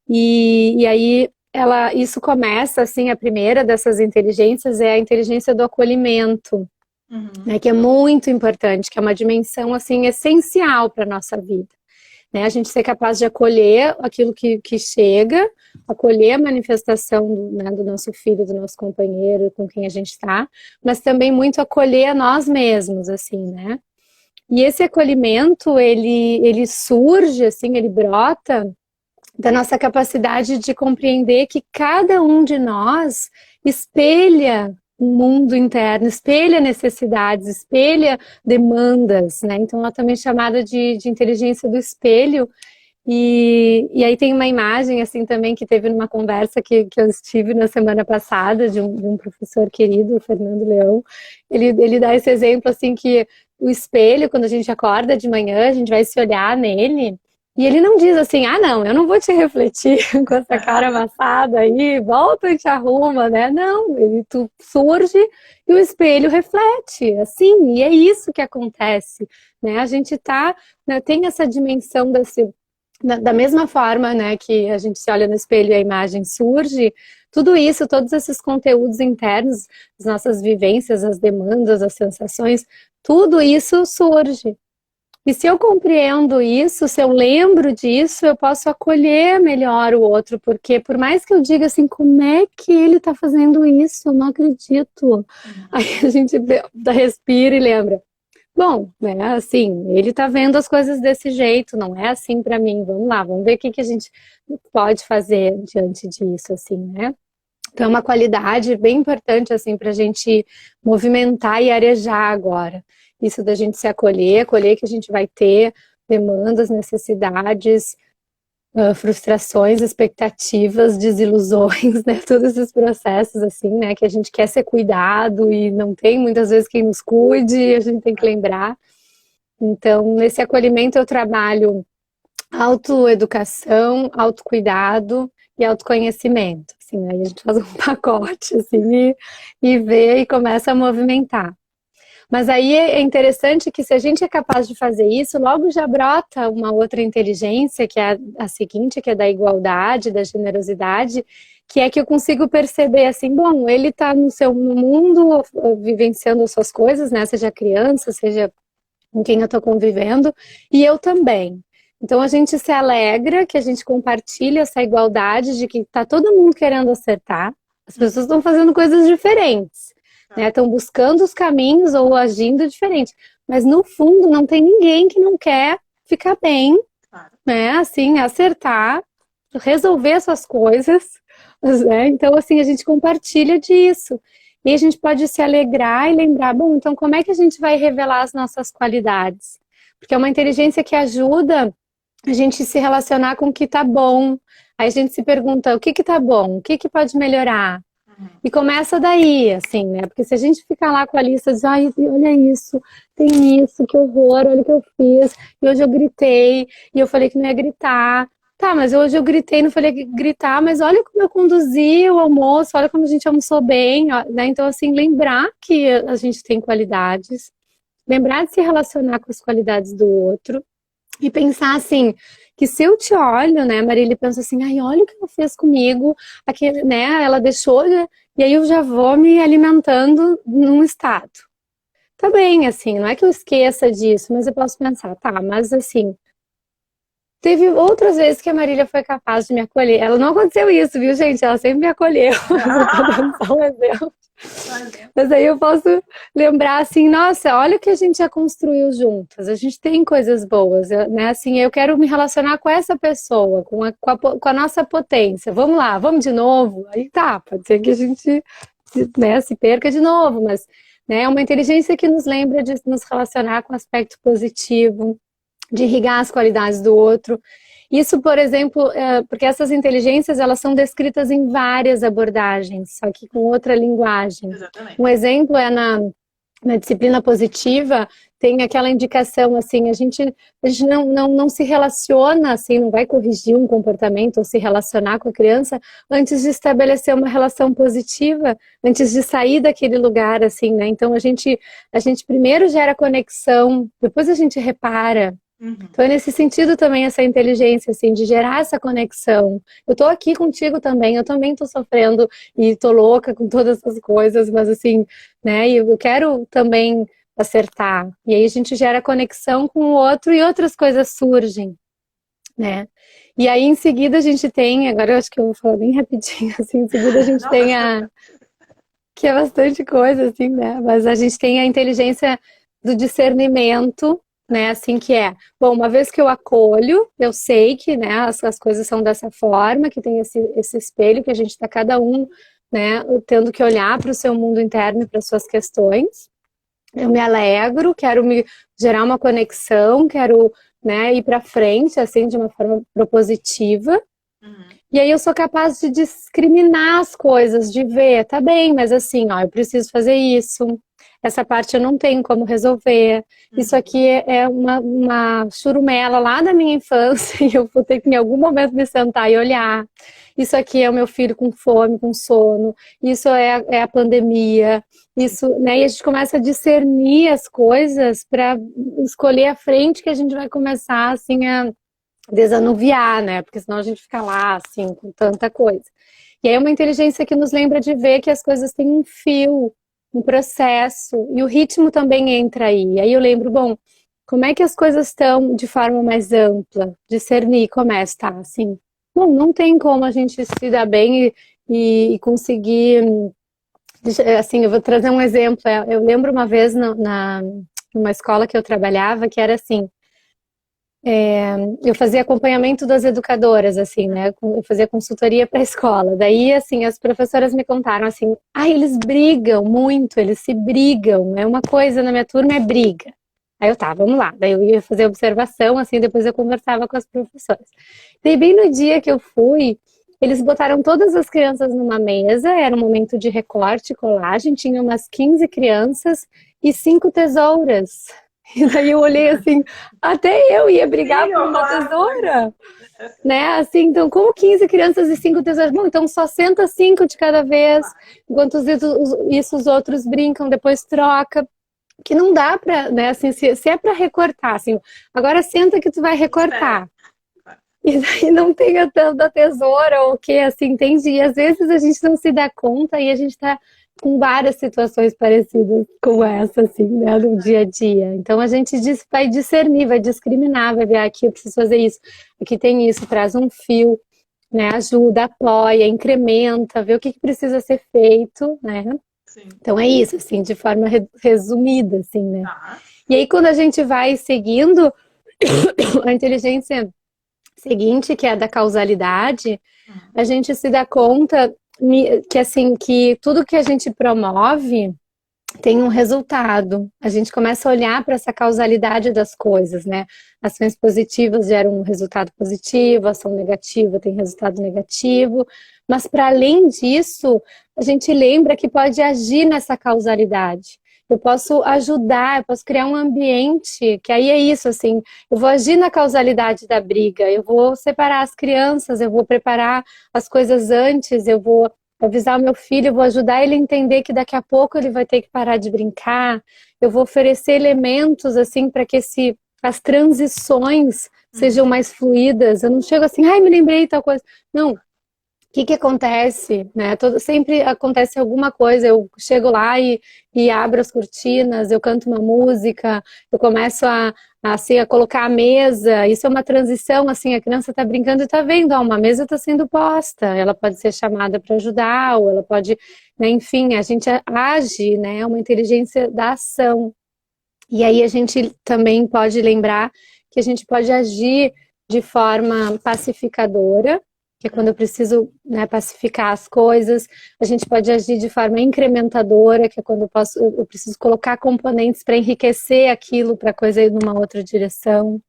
E aí isso começa, assim, a primeira dessas inteligências é a inteligência do acolhimento, né, que é muito importante, que é uma dimensão, assim, essencial para a nossa vida. Né, a gente ser capaz de acolher aquilo que chega, acolher a manifestação né, do nosso filho, do nosso companheiro, com quem a gente está, mas também muito acolher a nós mesmos, assim, né? E esse acolhimento, ele surge, assim, ele brota da nossa capacidade de compreender que cada um de nós espelha um mundo interno, espelha necessidades, espelha demandas, né? Então, ela também é chamada de inteligência do espelho. E aí tem uma imagem, assim, também que teve numa conversa que eu estive na semana passada de um professor querido, o Fernando Leão. Ele dá esse exemplo, assim, que o espelho, quando a gente acorda de manhã, a gente vai se olhar nele. E ele não diz assim, ah, não, eu não vou te refletir com essa cara amassada aí, volta e te arruma, né? Não, tu surge e o espelho reflete, assim, e é isso que acontece, né? A gente né, tem essa dimensão da mesma forma, né, que a gente se olha no espelho e a imagem surge, tudo isso, todos esses conteúdos internos, as nossas vivências, as demandas, as sensações, tudo isso surge. E se eu compreendo isso, se eu lembro disso, eu posso acolher melhor o outro, porque por mais que eu diga assim, como é que ele está fazendo isso? Eu não acredito. Aí a gente respira e lembra. Bom, né, assim, ele está vendo as coisas desse jeito, não é assim para mim. Vamos lá, vamos ver o que a gente pode fazer diante disso, assim, né? Então é uma qualidade bem importante, assim, para a gente movimentar e arejar agora. Isso da gente se acolher que a gente vai ter demandas, necessidades, frustrações, expectativas, desilusões, né? Todos esses processos, assim, né? Que a gente quer ser cuidado e não tem muitas vezes quem nos cuide, a gente tem que lembrar. Então, nesse acolhimento eu trabalho autoeducação, autocuidado e autoconhecimento. Assim, aí a gente faz um pacote assim, e vê e começa a movimentar. Mas aí é interessante que se a gente é capaz de fazer isso, logo já brota uma outra inteligência, que é a seguinte, que é da igualdade, da generosidade, que é que eu consigo perceber assim, bom, ele está no mundo, vivenciando as suas coisas, né? Seja criança, seja com quem eu estou convivendo, e eu também. Então a gente se alegra que a gente compartilha essa igualdade de que está todo mundo querendo acertar, as pessoas estão fazendo coisas diferentes, né? Estão buscando os caminhos ou agindo diferente, mas no fundo não tem ninguém que não quer ficar bem, né? Assim, acertar, resolver essas coisas, né? Então assim, a gente compartilha disso. E a gente pode se alegrar e lembrar, bom, então como é que a gente vai revelar as nossas qualidades? Porque é uma inteligência que ajuda a gente se relacionar com o que tá bom. Aí a gente se pergunta, o que tá bom? O que pode melhorar? E começa daí, assim, né? Porque se a gente ficar lá com a lista de, ai, olha isso, tem isso, que horror, olha o que eu fiz, e hoje eu gritei, e eu falei que não ia gritar. Tá, mas hoje eu gritei, não falei que gritar, mas olha como eu conduzi o almoço, olha como a gente almoçou bem, ó, né? Então, assim, lembrar que a gente tem qualidades, lembrar de se relacionar com as qualidades do outro, e pensar assim, que se eu te olho, né, Marília, pensa assim, ai, olha o que ela fez comigo, aqui, né, ela deixou, e aí eu já vou me alimentando num estado. Tá bem, assim, não é que eu esqueça disso, mas eu posso pensar, tá, mas assim, teve outras vezes que a Marília foi capaz de me acolher. Ela não aconteceu isso, viu, gente? Ela sempre me acolheu. Tô dando só um exemplo. Mas aí eu posso lembrar assim, nossa, olha o que a gente já construiu juntas. A gente tem coisas boas, né? Assim, eu quero me relacionar com essa pessoa, com a nossa potência. Vamos lá, vamos de novo. Aí tá, pode ser que a gente, né, se perca de novo, mas, né, é uma inteligência que nos lembra de nos relacionar com o aspecto positivo, de irrigar as qualidades do outro. Isso, por exemplo, porque essas inteligências, elas são descritas em várias abordagens, só que com outra linguagem. Exatamente. Um exemplo é na disciplina positiva, tem aquela indicação, assim, a gente não se relaciona, assim, não vai corrigir um comportamento ou se relacionar com a criança antes de estabelecer uma relação positiva, antes de sair daquele lugar, assim, né? Então, a gente primeiro gera conexão, depois a gente repara. Então, é nesse sentido também essa inteligência, assim, de gerar essa conexão. Eu tô aqui contigo também, eu também tô sofrendo e tô louca com todas essas coisas, mas assim, né, eu quero também acertar. E aí a gente gera conexão com o outro e outras coisas surgem, né? E aí em seguida a gente tem, agora eu acho que eu vou falar bem rapidinho, assim, em seguida a gente tem que é bastante coisa, assim, né? Mas a gente tem a inteligência do discernimento, né, assim que é, bom, uma vez que eu acolho, eu sei que, né, as coisas são dessa forma, que tem esse espelho, que a gente está cada um, né, tendo que olhar para o seu mundo interno e para as suas questões. Eu me alegro, quero me gerar uma conexão, quero, né, ir para frente, assim, de uma forma propositiva. E aí eu sou capaz de discriminar as coisas, de ver, tá bem, mas assim, ó, eu preciso fazer isso, essa parte eu não tenho como resolver, isso aqui é uma churumela lá da minha infância e eu vou ter que em algum momento me sentar e olhar. Isso aqui é o meu filho com fome, com sono, isso é a pandemia, isso, né? E a gente começa a discernir as coisas para escolher a frente que a gente vai começar, assim, a desanuviar, né? Porque senão a gente fica lá, assim, com tanta coisa. E aí é uma inteligência que nos lembra de ver que as coisas têm um fio, um processo, e o ritmo também entra aí. E aí eu lembro, bom, como é que as coisas estão de forma mais ampla? Discernir como é, tá, assim. Bom, não tem como a gente se dar bem e conseguir, assim, eu vou trazer um exemplo. Eu lembro uma vez numa escola que eu trabalhava, que era assim, eu fazia acompanhamento das educadoras, assim, né? Eu fazia consultoria para a escola. Daí, assim, as professoras me contaram assim, eles brigam muito, eles se brigam. É uma coisa na minha turma é briga. Aí eu, tá, vamos lá. Daí eu ia fazer observação, assim, depois eu conversava com as professoras. Daí, bem no dia que eu fui, eles botaram todas as crianças numa mesa, era um momento de recorte, colagem, tinha umas 15 crianças e 5 tesouras. E daí eu olhei assim, até eu ia brigar Sim, por uma claro. tesoura, né? Assim, então, como 15 crianças e 5 tesouras? Bom, então só senta 5 de cada vez, enquanto isso os outros brincam, depois troca. Que não dá pra, né, assim, se é pra recortar, assim, agora senta que tu vai Espera. recortar. E daí não tem a tal da tesoura ou o que, assim, entende? E às vezes a gente não se dá conta e a gente tá com várias situações parecidas com essa, assim, né, no dia a dia. Então a gente vai discernir, vai discriminar, vai ver aqui eu preciso fazer isso, aqui tem isso, traz um fio, né, ajuda, apoia, incrementa, vê o que precisa ser feito, né? Sim. Então é isso, assim, de forma resumida, assim, né? Tá. E aí quando a gente vai seguindo a inteligência seguinte, que é a da causalidade, a gente se dá conta que assim que tudo que a gente promove tem um resultado. A gente começa a olhar para essa causalidade das coisas, né? Ações positivas geram um resultado positivo, ação negativa tem resultado negativo, mas para além disso, a gente lembra que pode agir nessa causalidade. Eu posso ajudar, eu posso criar um ambiente, que aí é isso, assim, eu vou agir na causalidade da briga, eu vou separar as crianças, eu vou preparar as coisas antes, eu vou avisar o meu filho, eu vou ajudar ele a entender que daqui a pouco ele vai ter que parar de brincar, eu vou oferecer elementos, assim, para que as transições sejam mais fluídas, eu não chego assim, ai, me lembrei de tal coisa, não, que acontece, né? Sempre acontece alguma coisa, eu chego lá e abro as cortinas, eu canto uma música, eu começo assim, a colocar a mesa, isso é uma transição, assim, a criança está brincando e está vendo, ó, uma mesa está sendo posta, ela pode ser chamada para ajudar, ou ela pode, né, enfim, a gente age, né, é uma inteligência da ação. E aí a gente também pode lembrar que a gente pode agir de forma pacificadora, que é quando eu preciso, né, pacificar as coisas. A gente pode agir de forma incrementadora, que é quando eu preciso colocar componentes para enriquecer aquilo, para a coisa ir numa outra direção.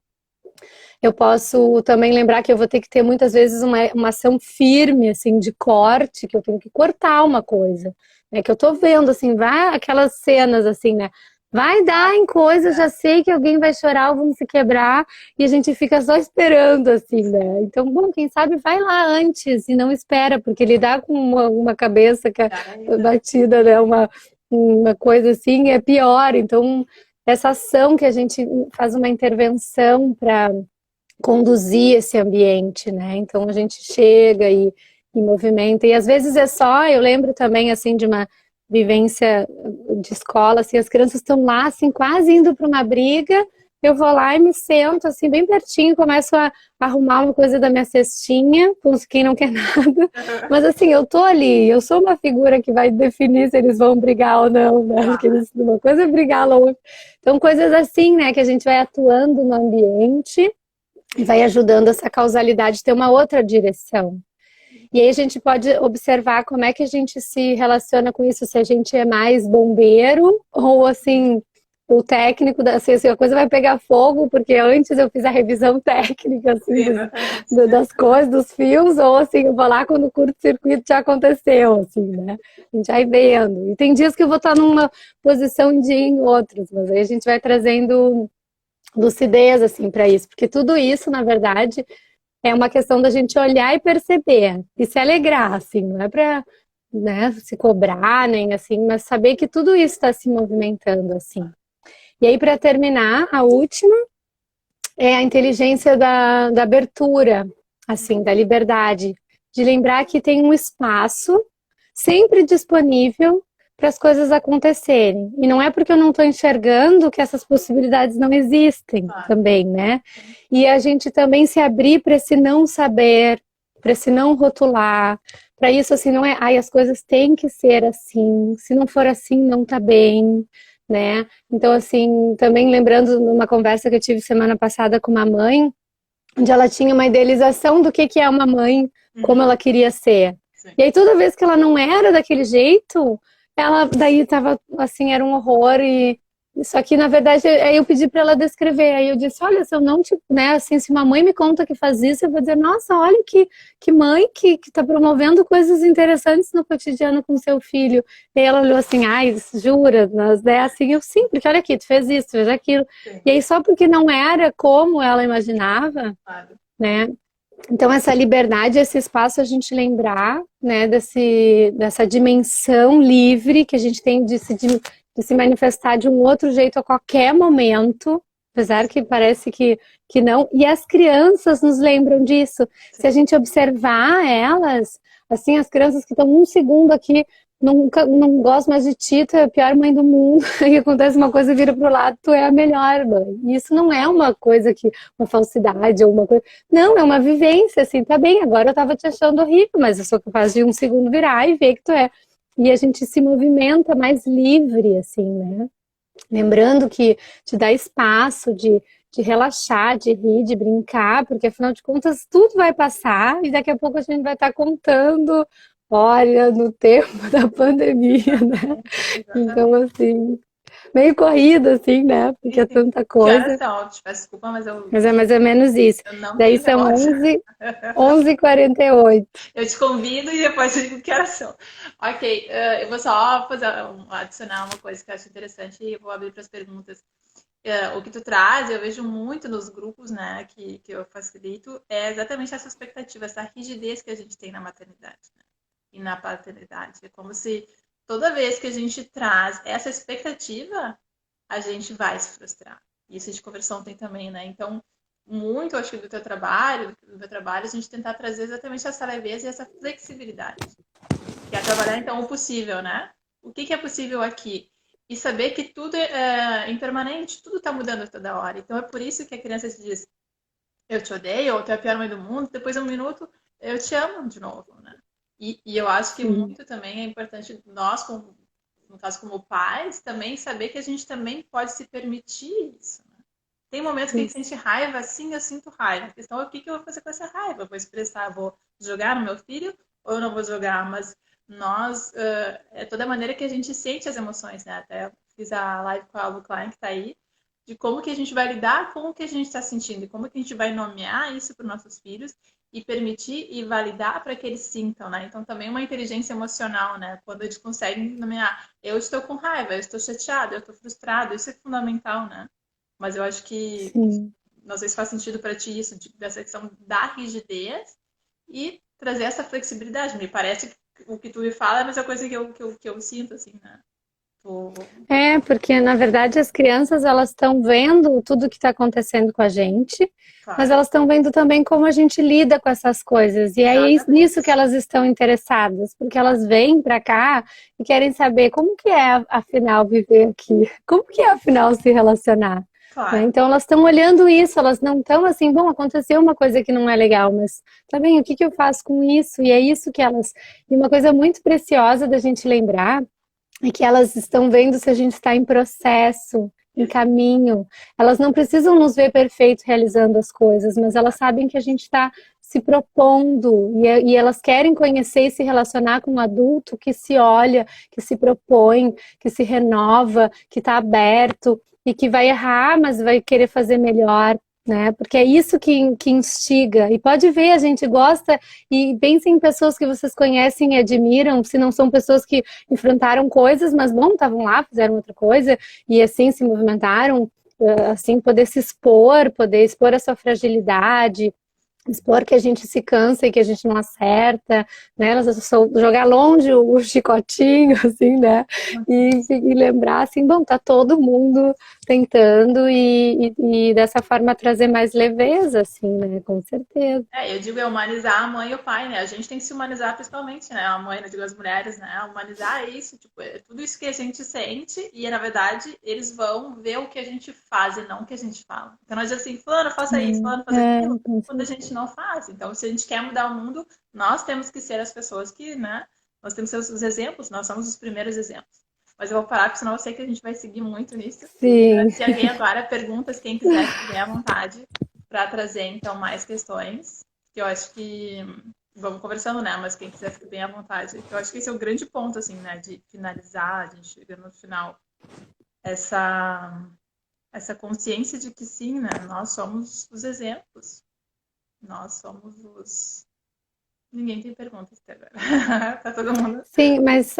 Eu posso também lembrar que eu vou ter que ter muitas vezes uma ação firme, assim, de corte, que eu tenho que cortar uma coisa, né? Que eu tô vendo, assim, vai aquelas cenas, assim, né? Vai dar em coisa, já sei que alguém vai chorar ou vão se quebrar, e a gente fica só esperando, assim, né? Então, bom, quem sabe vai lá antes e não espera, porque lidar com uma cabeça que é batida, né? Uma coisa assim é pior. Então, essa ação que a gente faz uma intervenção para conduzir esse ambiente, né? Então a gente chega e movimenta. E às vezes é só, eu lembro também assim de uma vivência de escola, assim, as crianças estão lá assim quase indo para uma briga, eu vou lá e me sento assim bem pertinho, começo a arrumar uma coisa da minha cestinha, com quem não quer nada. Mas assim, eu tô ali, eu sou uma figura que vai definir se eles vão brigar ou não, né? Porque uma coisa é brigar longe. Então coisas assim, né, que a gente vai atuando no ambiente e vai ajudando essa causalidade a ter uma outra direção. E aí a gente pode observar como é que a gente se relaciona com isso, se a gente é mais bombeiro ou assim, o técnico, assim, a coisa vai pegar fogo, porque antes eu fiz a revisão técnica assim, das coisas, dos fios, ou assim, eu vou lá quando o curto-circuito já aconteceu, assim, né? A gente vai vendo. E tem dias que eu vou estar numa posição de ir em outros, mas aí a gente vai trazendo lucidez, assim, para isso, porque tudo isso, na verdade, é uma questão da gente olhar e perceber, e se alegrar, assim, não é para, né, se cobrar, nem assim, mas saber que tudo isso está se movimentando, assim. E aí, para terminar, a última é a inteligência da abertura, assim, da liberdade, de lembrar que tem um espaço sempre disponível para as coisas acontecerem. E não é porque eu não estou enxergando que essas possibilidades não existem também, né? E a gente também se abrir para esse não saber, para esse não rotular, para isso assim, não é, ai, as coisas têm que ser assim, se não for assim, não tá bem, né? Então, assim, também lembrando numa conversa que eu tive semana passada com uma mãe, onde ela tinha uma idealização do que é uma mãe, como ela queria ser. E aí toda vez que ela não era daquele jeito, ela daí tava assim, era um horror Só que, na verdade, aí eu pedi para ela descrever. Aí eu disse, olha, se eu não te, né, assim, se uma mãe me conta que faz isso, eu vou dizer, nossa, olha que mãe que tá promovendo coisas interessantes no cotidiano com seu filho. E aí ela olhou assim, ai, jura? Nós, né, assim, eu sim, porque olha aqui, tu fez isso, tu fez aquilo. Sim, E aí, só porque não era como ela imaginava, claro. né? Então, essa liberdade, esse espaço, a gente lembrar, né, dessa dimensão livre que a gente tem de se manifestar de um outro jeito a qualquer momento, apesar que parece que não. E as crianças nos lembram disso. Se a Sim. gente observar elas, assim, as crianças que estão um segundo aqui, nunca, não gosto mais de ti, tu é a pior mãe do mundo, e acontece uma coisa e vira pro lado, tu é a melhor mãe. E isso não é uma coisa que, uma falsidade ou uma coisa. Não, é uma vivência, assim, tá bem, agora eu tava te achando horrível, mas eu sou capaz de um segundo virar e ver que tu é. E a gente se movimenta mais livre, assim, né? Lembrando que te dá espaço de relaxar, de rir, de brincar, porque afinal de contas tudo vai passar e daqui a pouco a gente vai estar contando, olha, no tempo da pandemia, né? Exatamente, Então, exatamente. assim, meio corrida, assim, né? Porque Sim, é sim. tanta Que horas coisa, são? Te peço desculpa, mas mas é mais ou menos isso. eu não Daí tenho são relógio. 11h48. Eu te convido e depois eu digo que horas são. Ok, eu vou só fazer adicionar uma coisa que eu acho interessante e vou abrir para as perguntas. O que tu traz, eu vejo muito nos grupos, né, que eu facilito, é exatamente essa expectativa, essa rigidez que a gente tem na maternidade, né, e na paternidade. É como se toda vez que a gente traz essa expectativa, a gente vai se frustrar. Isso de conversão tem também, né? Então, muito, acho que do teu trabalho, do meu trabalho, a gente tentar trazer exatamente essa leveza e essa flexibilidade. Que é trabalhar, então, o possível, né? O que é possível aqui? E saber que tudo é impermanente, tudo está mudando toda hora. Então, é por isso que a criança se diz, eu te odeio, ou tu é a pior mãe do mundo, depois de um minuto, eu te amo de novo, né? E eu acho que Sim, muito também é importante nós, como, no caso como pais, também saber que a gente também pode se permitir isso. Né? Tem momentos que a gente isso. sente raiva, sim, eu sinto raiva. A questão é o que eu vou fazer com essa raiva? Eu vou expressar, vou jogar no meu filho ou eu não vou jogar? Mas nós, é toda a maneira que a gente sente as emoções, né? Até fiz a live com a Lu Klein, que está aí, de como que a gente vai lidar com o que a gente está sentindo e como que a gente vai nomear isso para os nossos filhos e permitir e validar para que eles sintam, né? Então também uma inteligência emocional, né? Quando a gente consegue nomear, eu estou com raiva, eu estou chateado, eu estou frustrado, isso é fundamental, né? Mas eu acho que Sim. não sei se faz sentido para ti isso, dessa questão da rigidez e trazer essa flexibilidade. Me parece que o que tu me fala é a mesma coisa que eu sinto, assim, né? Tu... É, porque na verdade as crianças elas estão vendo tudo que está acontecendo com a gente, mas Claro, elas estão vendo também como a gente lida com essas coisas. E é nisso que exatamente. elas estão interessadas, porque elas vêm para cá e querem saber como que é afinal viver aqui, como que é afinal se relacionar. Né? Claro. Então elas estão olhando isso, elas não estão assim, bom, aconteceu uma coisa que não é legal, mas tá bem, o que que eu faço com isso? E é isso que elas. E uma coisa muito preciosa da gente lembrar é que elas estão vendo se a gente está em processo, em caminho. Elas não precisam nos ver perfeitos realizando as coisas, mas elas sabem que a gente está se propondo e elas querem conhecer e se relacionar com um adulto que se olha, que se propõe, que se renova, que está aberto e que vai errar, mas vai querer fazer melhor. Né? Porque é isso que instiga. E pode ver, a gente gosta e pensa em pessoas que vocês conhecem e admiram, se não são pessoas que enfrentaram coisas, mas bom, estavam lá, fizeram outra coisa e assim se movimentaram, assim poder expor a sua fragilidade, expor que a gente se cansa e que a gente não acerta, né? Jogar longe o chicotinho, assim, né? E lembrar, assim, bom, tá todo mundo tentando e dessa forma trazer mais leveza, assim, né? Com certeza. Eu digo humanizar a mãe e o pai, né? A gente tem que se humanizar principalmente, né? A mãe, eu digo as mulheres, né? Humanizar é isso, tipo, é tudo isso que a gente sente e, na verdade, eles vão ver o que a gente faz e não o que a gente fala. Então, nós dizemos assim, fulano, faça isso, fulano, faça aquilo, Com quando a certeza. gente não faz. Então, se a gente quer mudar o mundo, nós temos que ser as pessoas que, né? Nós temos que ser os exemplos, nós somos os primeiros exemplos. Mas eu vou parar, porque senão eu sei que a gente vai seguir muito nisso. Sim. Se alguém agora perguntas, quem quiser, fique bem à vontade para trazer, então, mais questões que eu acho que vamos conversando, né? Mas quem quiser fica bem à vontade. Eu acho que esse é o grande ponto, assim, né? De finalizar, a gente chega no final. essa, essa consciência de que sim, né? Nós somos os exemplos. Nós somos os. Ninguém tem perguntas até agora. Tá todo mundo. Sim, mas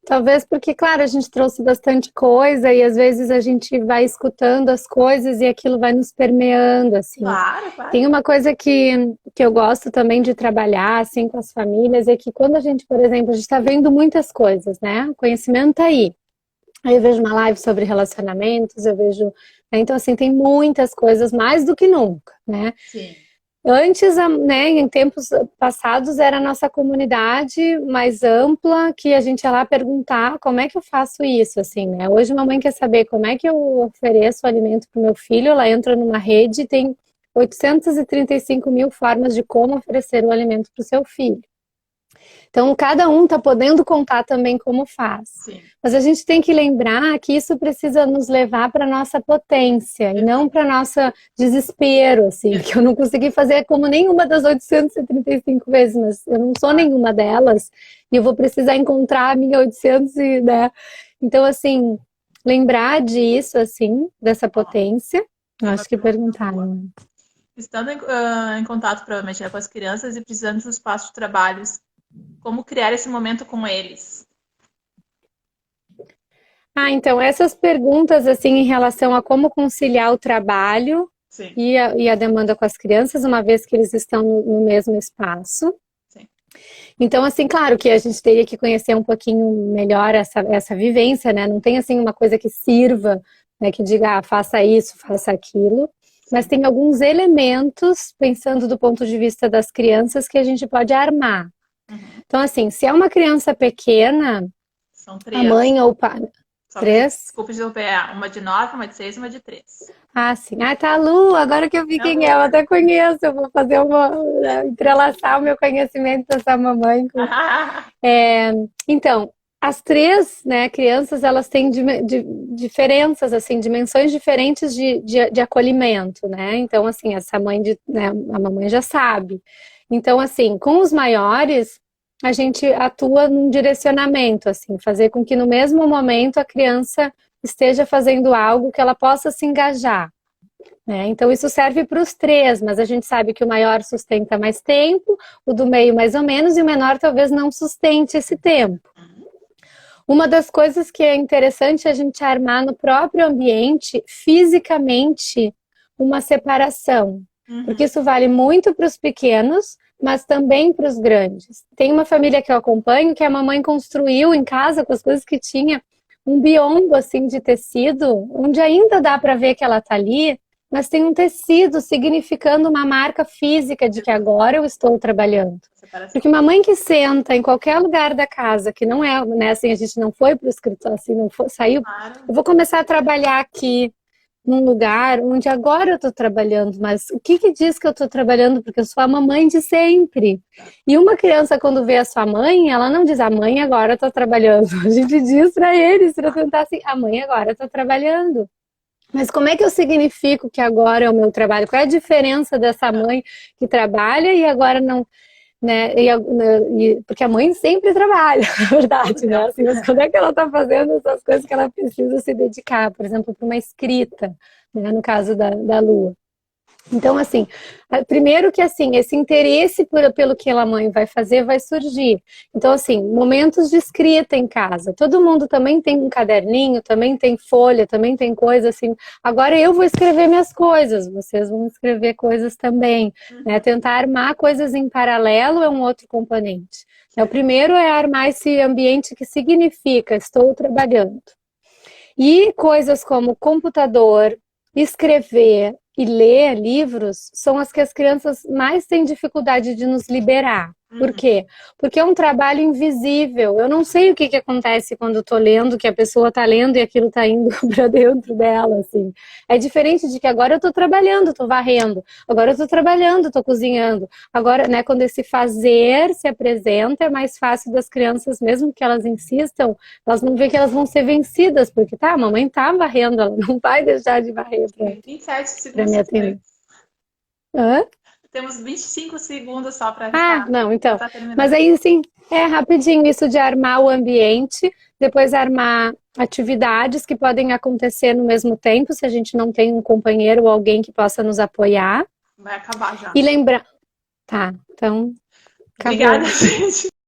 talvez porque, claro, a gente trouxe bastante coisa e às vezes a gente vai escutando as coisas e aquilo vai nos permeando, assim. Claro, claro. Tem uma coisa que eu gosto também de trabalhar, assim, com as famílias, é que quando a gente, por exemplo, a gente está vendo muitas coisas, né? O conhecimento tá aí. Aí eu vejo uma live sobre relacionamentos, eu vejo, né? Então, assim, tem muitas coisas, mais do que nunca, né? Sim. Antes, né, em tempos passados, era a nossa comunidade mais ampla, que a gente ia lá perguntar como é que eu faço isso, assim, né? Hoje uma mãe quer saber como é que eu ofereço alimento para o meu filho, ela entra numa rede e tem 835 mil formas de como oferecer o alimento para o seu filho. Então, cada um está podendo contar também como faz. Sim. Mas a gente tem que lembrar que isso precisa nos levar para a nossa potência e não para nosso desespero, assim, que eu não consegui fazer como nenhuma das 835 vezes, mas eu não sou nenhuma delas e eu vou precisar encontrar a minha 800, né? Então, assim, lembrar disso, assim, dessa potência, eu acho que perguntaram. Estando em contato, provavelmente, né, com as crianças e precisando de um espaço de trabalhos, como criar esse momento com eles? Então, essas perguntas, assim, em relação a como conciliar o trabalho e a demanda com as crianças, uma vez que eles estão no mesmo espaço. Sim. Então, assim, claro que a gente teria que conhecer um pouquinho melhor essa vivência, né? Não tem, assim, uma coisa que sirva, né, que diga, faça isso, faça aquilo. Mas tem alguns elementos, pensando do ponto de vista das crianças, que a gente pode armar. Uhum. Então, assim, se é uma criança pequena, são 3. A mãe ou o pai... Só 3? Desculpa de interromper. Uma de 9, uma de 6 e uma de 3. Sim. Tá a Lu, agora que eu vi quem é, eu até conheço. Eu vou fazer entrelaçar o meu conhecimento dessa mamãe. Então, as 3, né, crianças, elas têm diferenças, assim, dimensões diferentes de acolhimento, né? Então, assim, essa mãe, né, a mamãe já sabe. Então, assim, com os maiores, a gente atua num direcionamento, assim, fazer com que no mesmo momento a criança esteja fazendo algo que ela possa se engajar, né? Então isso serve para os 3, mas a gente sabe que o maior sustenta mais tempo, o do meio mais ou menos, e o menor talvez não sustente esse tempo. Uma das coisas que é interessante a gente armar no próprio ambiente, fisicamente, uma separação, porque isso vale muito para os pequenos, mas também para os grandes. Tem uma família que eu acompanho que a mamãe construiu em casa, com as coisas que tinha, um biombo assim de tecido, onde ainda dá para ver que ela está ali, mas tem um tecido significando uma marca física de que agora eu estou trabalhando. Porque uma mãe que senta em qualquer lugar da casa, que não é, né, assim, a gente não foi para o escritório, assim, não foi, saiu, eu vou começar a trabalhar aqui, num lugar onde agora eu estou trabalhando, mas o que diz que eu estou trabalhando? Porque eu sou a mamãe de sempre. E uma criança, quando vê a sua mãe, ela não diz, a mãe agora está trabalhando. A gente diz para eles, para tentar assim, a mãe agora está trabalhando. Mas como é que eu significo que agora é o meu trabalho? Qual é a diferença dessa mãe que trabalha e agora não... Né? Porque a mãe sempre trabalha, na verdade, né? Assim, mas quando é que ela está fazendo essas coisas que ela precisa se dedicar, por exemplo, para uma escrita, né? No caso da Lua. Então, assim, primeiro que assim, esse interesse pelo que a mãe vai fazer vai surgir. Então, assim, momentos de escrita em casa. Todo mundo também tem um caderninho, também tem folha, também tem coisa assim. Agora eu vou escrever minhas coisas, vocês vão escrever coisas também. Né? Tentar armar coisas em paralelo é um outro componente. O primeiro é armar esse ambiente que significa estou trabalhando. E coisas como computador, escrever e ler livros são as que as crianças mais têm dificuldade de nos liberar. Por quê? Porque é um trabalho invisível. Eu não sei o que acontece quando eu tô lendo, que a pessoa tá lendo e aquilo tá indo para dentro dela, assim. É diferente de que agora eu tô trabalhando, tô varrendo. Agora eu tô trabalhando, tô cozinhando. Agora, né, quando esse fazer se apresenta, é mais fácil das crianças, mesmo que elas insistam, elas vão ver que elas vão ser vencidas, porque a mamãe tá varrendo, ela não vai deixar de varrer pra 27 segundos. me atender. Hã? Temos 25 segundos só para não, então. Mas aí, assim, rapidinho, isso de armar o ambiente, depois armar atividades que podem acontecer no mesmo tempo, se a gente não tem um companheiro ou alguém que possa nos apoiar. Vai acabar já. E lembrar. Tá, então. Acabou. Obrigada, gente.